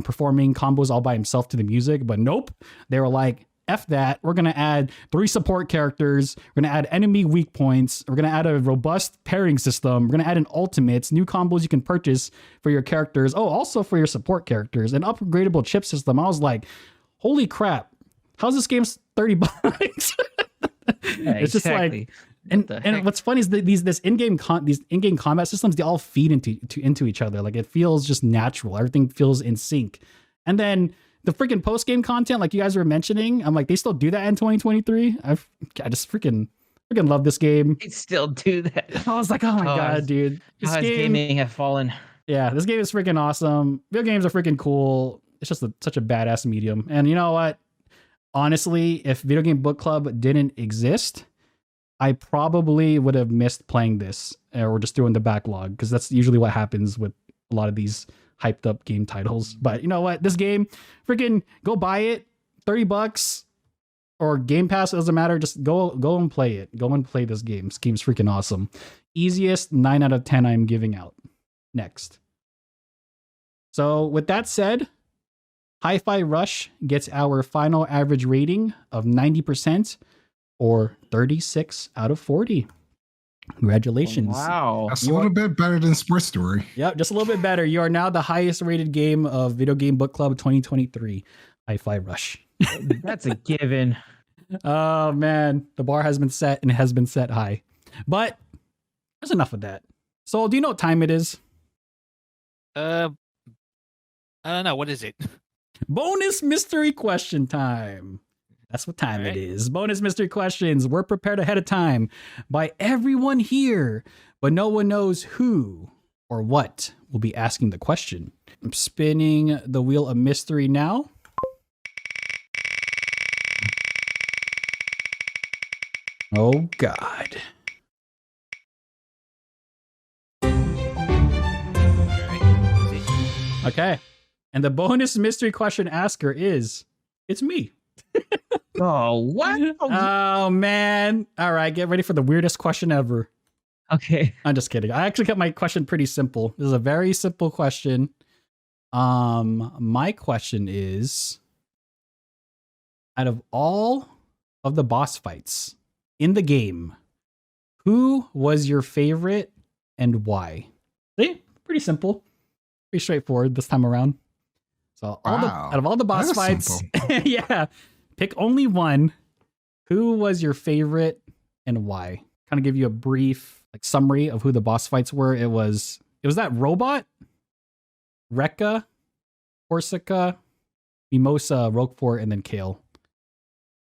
A: performing combos all by himself to the music, but nope. They were like, F that. We're going to add 3 support characters. We're going to add enemy weak points. We're going to add a robust pairing system. We're going to add an ultimates, new combos you can purchase for your characters. Oh, also for your support characters, an upgradable chip system. I was like, holy crap. How's this game $30?
B: Yeah,
A: it's just
B: exactly.
A: like, and what's funny is that these in-game combat systems, they all feed into each other. Like it feels just natural. Everything feels in sync. And then the freaking post-game content, like you guys were mentioning, I'm like, they still do that in 2023. I just freaking love this game.
B: They still do that.
A: I was like, oh my God, dude. This game,
B: gaming have fallen.
A: Yeah, this game is freaking awesome. Video games are freaking cool. It's just such a badass medium. And you know what? Honestly, if Video Game Book Club didn't exist, I probably would have missed playing this or just threw in the backlog, because that's usually what happens with a lot of these hyped up game titles. But you know what? This game, freaking go buy it. $30. or Game Pass, it doesn't matter. Just go and play it. Go and play this game. This game's freaking awesome. Easiest 9 out of 10 I'm giving out. Next. So with that said, Hi-Fi Rush gets our final average rating of 90% or 36 out of 40. Congratulations.
B: Wow.
C: That's a little bit better than Sports Story.
A: Yep, just a little bit better. You are now the highest rated game of Video Game Book Club 2023. Hi-Fi Rush.
B: That's a given.
A: Oh man, the bar has been set and it has been set high. But there's enough of that. So do you know what time it is?
D: I don't know. What is it?
A: Bonus mystery question time. That's what time it is. Bonus mystery questions. We're prepared ahead of time by everyone here, but no one knows who or what will be asking the question. I'm spinning the wheel of mystery now. Oh, God. Okay. And the bonus mystery question asker is, it's me.
B: Oh, what?
A: Oh, man. All right. Get ready for the weirdest question ever.
B: Okay.
A: I'm just kidding. I actually kept my question pretty simple. This is a very simple question. My question is, out of all of the boss fights in the game, who was your favorite and why? See? Pretty simple. Pretty straightforward this time around. So out of all the boss fights, yeah, pick only one. Who was your favorite and why? Kind of give you a brief summary of who the boss fights were. It was that robot, Rekka, Corsica, Mimosa, Roquefort, and then Kale.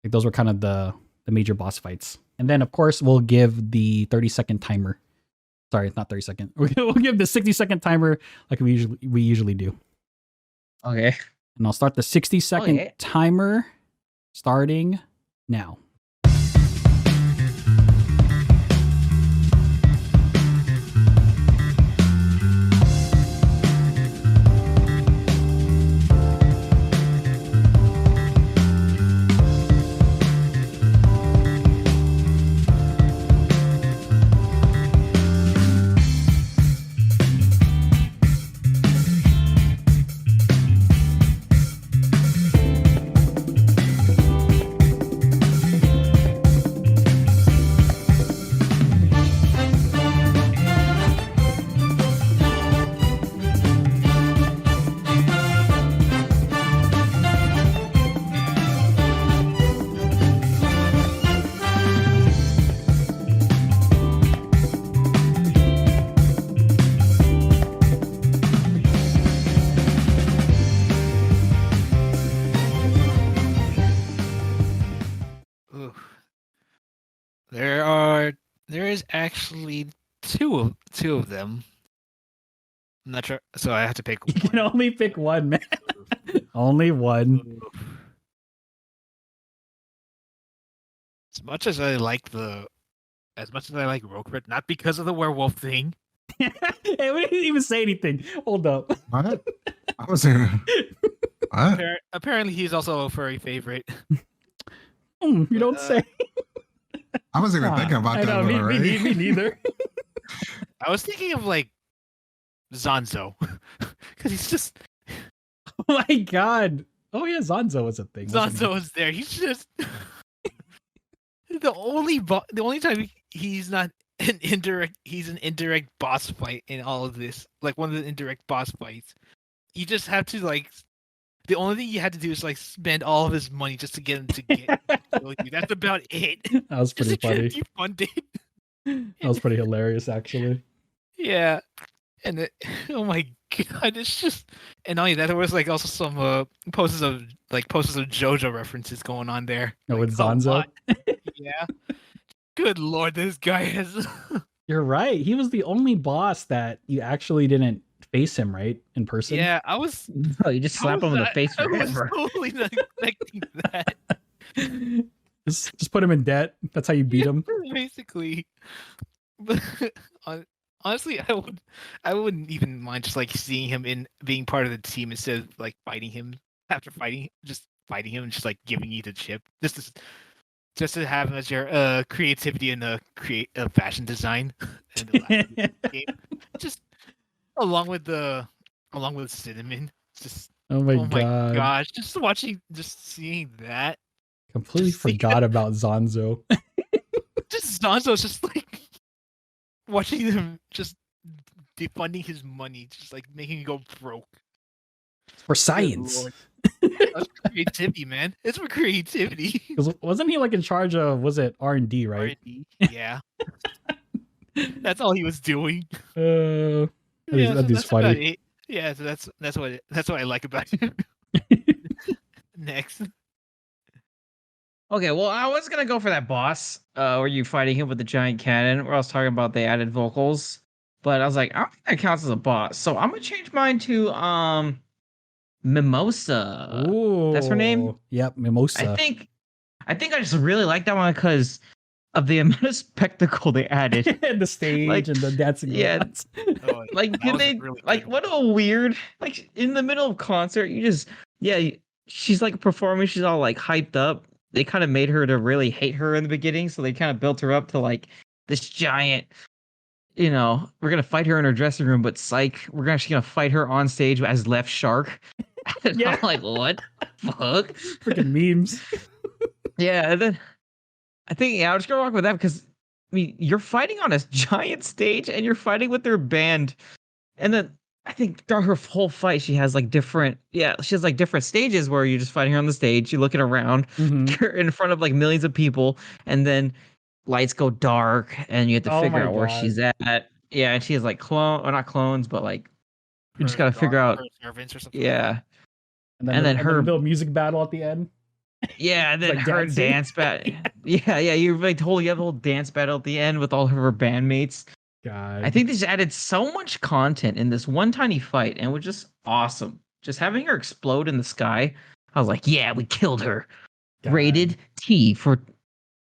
A: Those were kind of the major boss fights. And then of course we'll give the 30-second timer. Sorry, not 30 second. We'll give the 60-second timer like we usually do.
B: Okay.
A: And I'll start the 60-second timer starting now.
D: There is actually two of them. I'm not sure, so I have to pick
A: one. You can only pick one, man. Only one.
D: As much as I like Roquefort, not because of the werewolf thing.
A: Hey, we didn't even say anything. Hold up.
C: What? I was here. What?
D: Apparently, he's also a furry favorite.
A: You don't say.
C: I wasn't even thinking about that.
A: Me neither.
D: I was thinking of Zanzo, because he's just.
A: Oh my god! Oh yeah, Zanzo was a thing.
D: Zanzo was there. He's just the only time he's not an indirect. He's an indirect boss fight in all of this. Like one of the indirect boss fights. You just have to The only thing you had to do is spend all of his money just to get him to kill you. That's about it.
A: That was pretty funny.
D: You funded.
A: That was pretty hilarious, actually.
D: Yeah, and oh my god, it's just, and not only that, there was also some posters of JoJo references going on there.
A: Oh, with Zanzo.
D: Yeah. Good lord, this guy has.
A: You're right. He was the only boss that you actually didn't face him right in person.
D: Yeah, I was.
B: Oh, you just slap him in the face forever.
D: I was totally not expecting that.
A: Just put him in debt. That's how you beat him.
D: Basically, but honestly, I wouldn't even mind just seeing him in being part of the team instead of fighting him after fighting, just fighting him and just like giving you the chip just to have him as your creativity in create fashion design and the game. Just along with cinnamon. Just
A: oh my god.
D: Gosh, just seeing that.
A: Completely forgot about Zanzo.
D: Just Zanzo's just like watching them just defunding his money, just like making him go broke.
A: For science.
D: That's creativity, man. It's for creativity.
A: Wasn't he like in charge of, was it R&D, right?
D: R&D, yeah. That's all he was doing.
A: That's funny.
D: Yeah, so that's what I like about him. Next.
B: Okay, well, I was gonna go for that boss, where you fighting him with the giant cannon, where I was talking about the added vocals, but I was like, I don't think that counts as a boss, so I'm gonna change mine to Mimosa.
A: Ooh,
B: that's her name.
A: Yep, Mimosa.
B: I think I just really like that one because of the amount of spectacle they added.
A: The stage
B: like,
A: and the dancing.
B: Yeah, like did they really like what a weird like in the middle of concert you just she's like performing, she's all like hyped up. They kind of made her to really hate her in the beginning, so they kind of built her up to like this giant, we're gonna fight her in her dressing room, but psych, we're actually gonna fight her on stage as Left Shark. And I'm like, what the fuck?
A: Freaking memes.
B: Yeah, and then I think I'm just gonna rock with that because I mean you're fighting on a giant stage and you're fighting with their band, and then I think throughout her whole fight she has like different stages where you're just fighting her on the stage, you're looking around, you're in front of like millions of people, and then lights go dark and you have to figure out where she's at. Yeah, and she has like not clones, but like you just gotta figure out servants or something. Yeah.
A: And then her little music battle at the end.
B: Yeah, and then
A: like
B: her dance battle. Yeah, you have the whole dance battle at the end with all of her bandmates.
A: God.
B: I think they just added so much content in this one tiny fight, and it was just awesome. Just having her explode in the sky, I was like, yeah, we killed her. God. Rated T for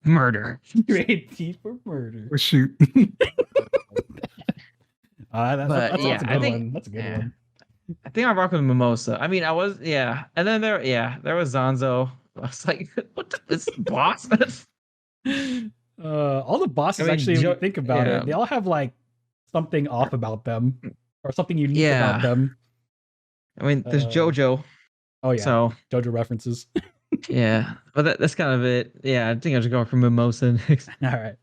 B: murder.
A: Rated T for murder.
C: Oh, shoot.
A: That's a good one. That's a good one.
B: I think I rock with Mimosa. I mean, and then there was Zanzo. I was like, what this boss?
A: All the bosses, actually, when you think about it, they all have like something off about them or something unique about them.
B: I mean, there's JoJo.
A: Oh yeah, so JoJo references.
B: Yeah, but that's kind of it. Yeah, I think I should go for Mimosa next.
A: All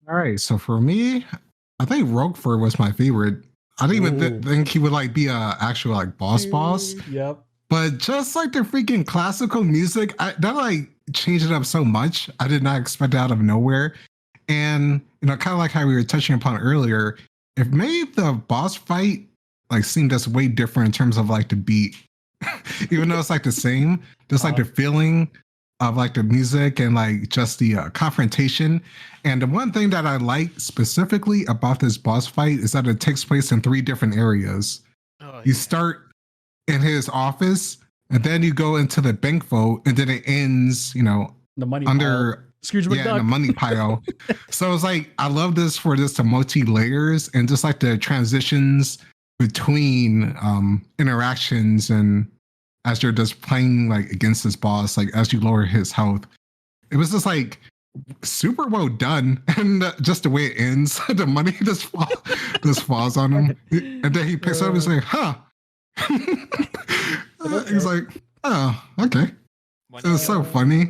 C: right. So for me, I think Roquefort was my favorite. I didn't even think he would like be a actual like boss.
A: Yep.
C: But just like the freaking classical music, that like changed it up so much. I did not expect it out of nowhere. And, kind of like how we were touching upon earlier, it made the boss fight like seem just way different in terms of like the beat. Even though it's like the same, just like the feeling of like the music and like just the confrontation. And the one thing that I like specifically about this boss fight is that it takes place in 3 different areas. You start in his office, and then you go into the bank vault, and then it ends,
A: the money
C: under
A: pile. Scrooge McDuck.
C: The money pile. So it's like I love this for just the multi layers and just like the transitions between interactions, and as you're just playing like against this boss, like as you lower his health, it was just like super well done. And just the way it ends, the money just falls on him, and then he picks up and is like, huh. He's like, oh, okay. It was so funny.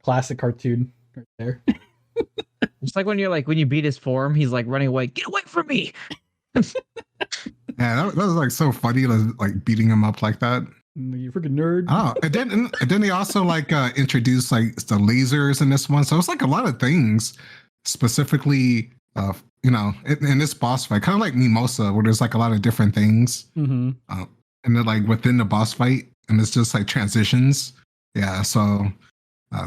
A: Classic cartoon right there.
B: Just like when you beat his form, he's like running away. Get away from me!
C: Yeah, that was like so funny, like beating him up like that.
A: You freaking nerd.
C: Oh, and then they also like introduced like the lasers in this one, so it's like a lot of things specifically. In this boss fight, kind of like Mimosa, where there's like a lot of different things, and then like within the boss fight, and it's just like transitions. Yeah, so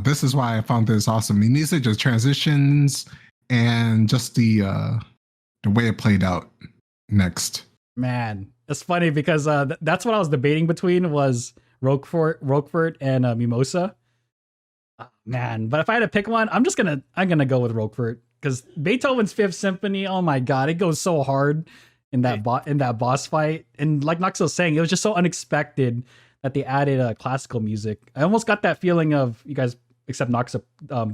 C: this is why I found this awesome. I mean, these are just transitions and just the way it played out. Next,
A: man, it's funny because that's what I was debating between was Roquefort and Mimosa. Man, but if I had to pick one, I'm gonna go with Roquefort. Because Beethoven's Fifth Symphony, oh my god, it goes so hard in that boss fight, and like Nox was saying, it was just so unexpected that they added classical music. I almost got that feeling of you guys, except Nox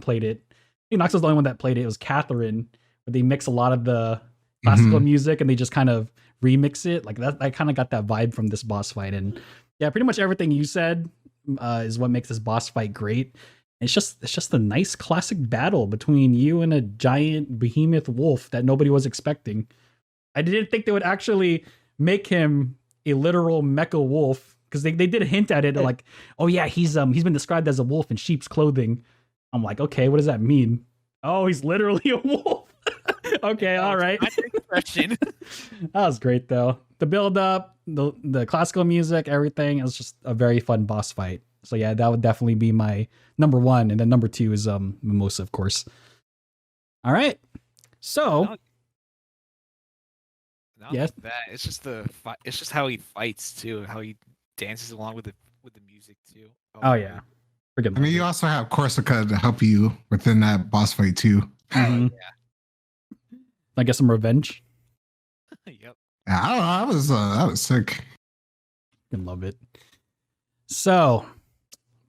A: played it. I think Nox was the only one that played it. It was Catherine, where they mix a lot of the classical music and they just kind of remix it like that. I kind of got that vibe from this boss fight, and yeah, pretty much everything you said is what makes this boss fight great. It's just a nice classic battle between you and a giant behemoth wolf that nobody was expecting. I didn't think they would actually make him a literal mecha wolf, because they did hint at it like, oh yeah, he's been described as a wolf in sheep's clothing. I'm like, okay, what does that mean? Oh, he's literally a wolf. Okay, all right. That was great though. The build up, the classical music, everything. It was just a very fun boss fight. So yeah, that would definitely be my number 1, and then number 2 is Mimosa, of course. All right. So yes,
D: it's just how he fights too, how he dances along with the music too.
A: Oh yeah.
C: I mean, you also have Corsica to help you within that boss fight too.
A: Yeah. I guess some revenge.
D: Yep.
C: Yeah, I don't know. I was sick.
A: I love it. So,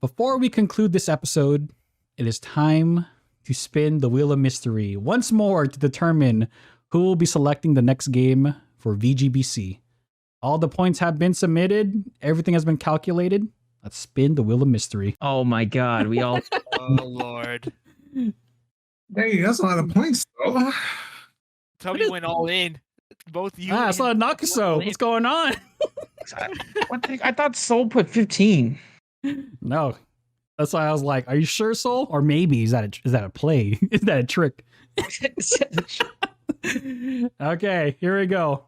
A: before we conclude this episode, it is time to spin the wheel of mystery once more to determine who will be selecting the next game for VGBC. All the points have been submitted. Everything has been calculated. Let's spin the wheel of mystery.
B: Oh my God, we all.
D: Oh Lord.
C: Hey, that's a lot of points though.
D: Toby went all in. Both you.
A: I saw Nakaso. What's going on?
B: I thought Soul put 15.
A: No, that's why I was like, "Are you sure, Soul? Or maybe is that a play? Is that a trick?" Okay, here we go.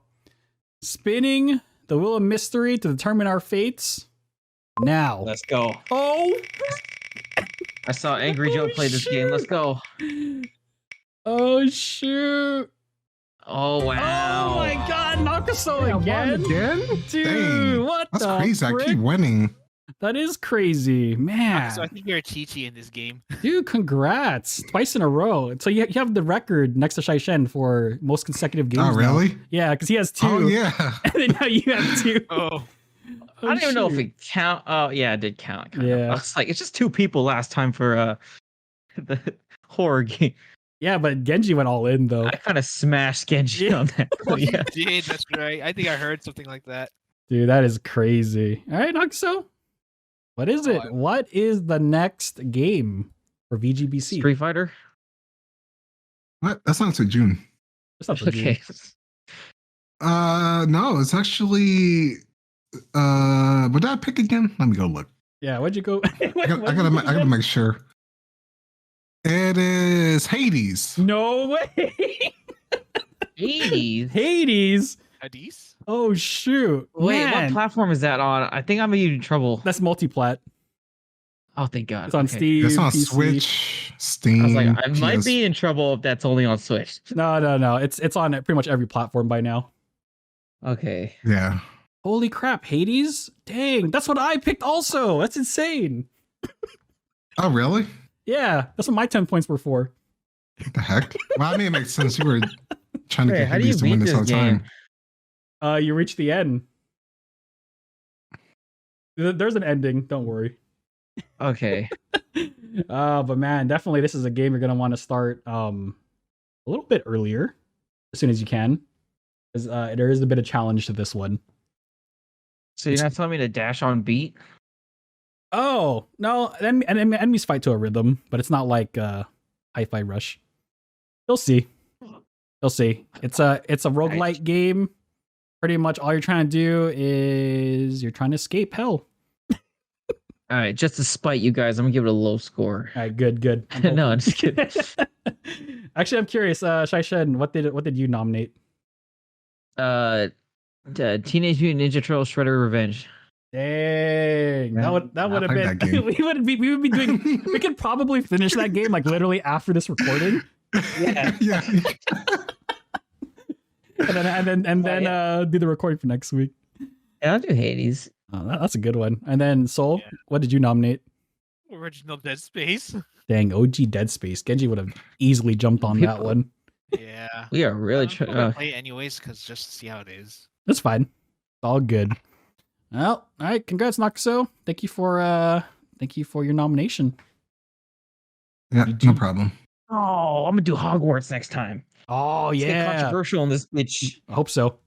A: Spinning the wheel of mystery to determine our fates. Now,
B: Let's go.
A: oh,
B: I saw Angry Joe play this game. Let's go.
A: Oh shoot!
B: Oh wow!
A: Oh my God, Nakaso again, dude!
C: Dang,
A: What
C: that's
A: the
C: crazy.
A: frick?
C: I keep winning.
A: That is crazy, man.
D: So I think you're a Chi-Chi in this game.
A: Dude, congrats. Twice in a row. So you have the record next to Shai Shen for most consecutive games.
C: Oh, really?
A: Now. Yeah, because he has 2.
C: Oh, yeah.
A: And then now you have 2.
D: Oh.
B: I don't even know if it count. Oh yeah, it did count. Kind
A: Yeah.
B: of. I was like, it's just 2 people last time for the horror game.
A: Yeah, but Genji went all in though.
B: I kind of smashed Genji on that.
D: Oh,
B: Yeah.
D: you did, that's right. I think I heard something like that.
A: Dude, that is crazy. All right, Nakaso. What is it? What is the next game for VGBC?
B: Street Fighter.
C: What? That's not until June.
A: It's not for
B: Okay.
C: No, it's actually. What did I pick again? Let me go look.
A: Yeah, what'd you go?
C: I gotta make sure. It is Hades.
A: No way. Hades.
D: Hades?
A: Oh shoot!
B: Wait,
A: Man.
B: what platform is that on? I think I'm gonna be in trouble.
A: That's multiplat.
B: Oh, thank God.
A: It's on
B: Okay.
A: Steam.
C: It's on
A: PC.
C: Switch, Steam.
B: I was like, I might
C: PS.
B: be in trouble if that's only on Switch.
A: No. It's on pretty much every platform by now.
B: Okay.
C: Yeah.
A: Holy crap, Hades! Dang, that's what I picked also. That's insane.
C: Oh, really?
A: Yeah, that's what my 10 points were for.
C: What the heck? Well, I mean, it makes sense. You were trying to
B: Wait,
C: get
B: how do you
C: Hades to win
B: beat
C: this whole
B: this
C: time.
B: game?
A: You reach the end. There's an ending, don't worry.
B: Okay.
A: But man, definitely this is a game you're gonna want to start a little bit earlier, as soon as you can, because there is a bit of challenge to this one.
B: So you're not telling me to dash on beat?
A: Oh no, enemies fight to a rhythm, but it's not like Hi-Fi Rush. You'll see. You'll see. It's a roguelike game. Pretty much all you're trying to do is you're trying to escape hell.
B: All right, just to spite you guys, I'm gonna give it a low score.
A: All right, good.
B: No, I'm just kidding.
A: Actually, I'm curious, Shai Shen, what did you nominate?
B: Teenage Mutant Ninja Turtles Shredder Revenge.
A: Dang, that would have
C: I played
A: been.
C: that game.
A: we would be doing. We could probably finish that game like literally after this recording.
B: Yeah.
C: Yeah.
A: and then do the recording for next week.
B: Yeah, I'll do Hades.
A: Oh, that's a good one. And then Soul, what did you nominate?
D: Original Dead Space.
A: Dang, OG Dead Space. Genji would have easily jumped on that one.
D: Yeah.
B: We are really
D: I'm gonna
B: trying.
D: play it anyways, because just to see how it is.
A: That's fine. It's all good. Well, all right. Congrats, Nakaso. Thank you for your nomination.
C: Yeah, no problem.
B: Oh, I'm gonna do Hogwarts next time.
A: Oh
B: Let's get
A: yeah.
B: controversial in this bitch.
A: I hope so.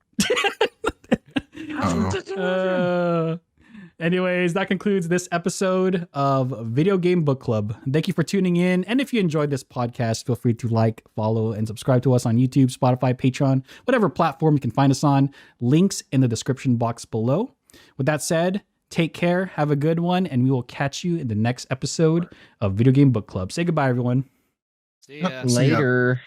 A: Anyways, that concludes this episode of Video Game Book Club. Thank you for tuning in. And if you enjoyed this podcast, feel free to like, follow, and subscribe to us on YouTube, Spotify, Patreon, whatever platform you can find us on. Links in the description box below. With that said, take care, have a good one, and we will catch you in the next episode of Video Game Book Club. Say goodbye, everyone.
D: See ya.
C: See ya.
B: Later.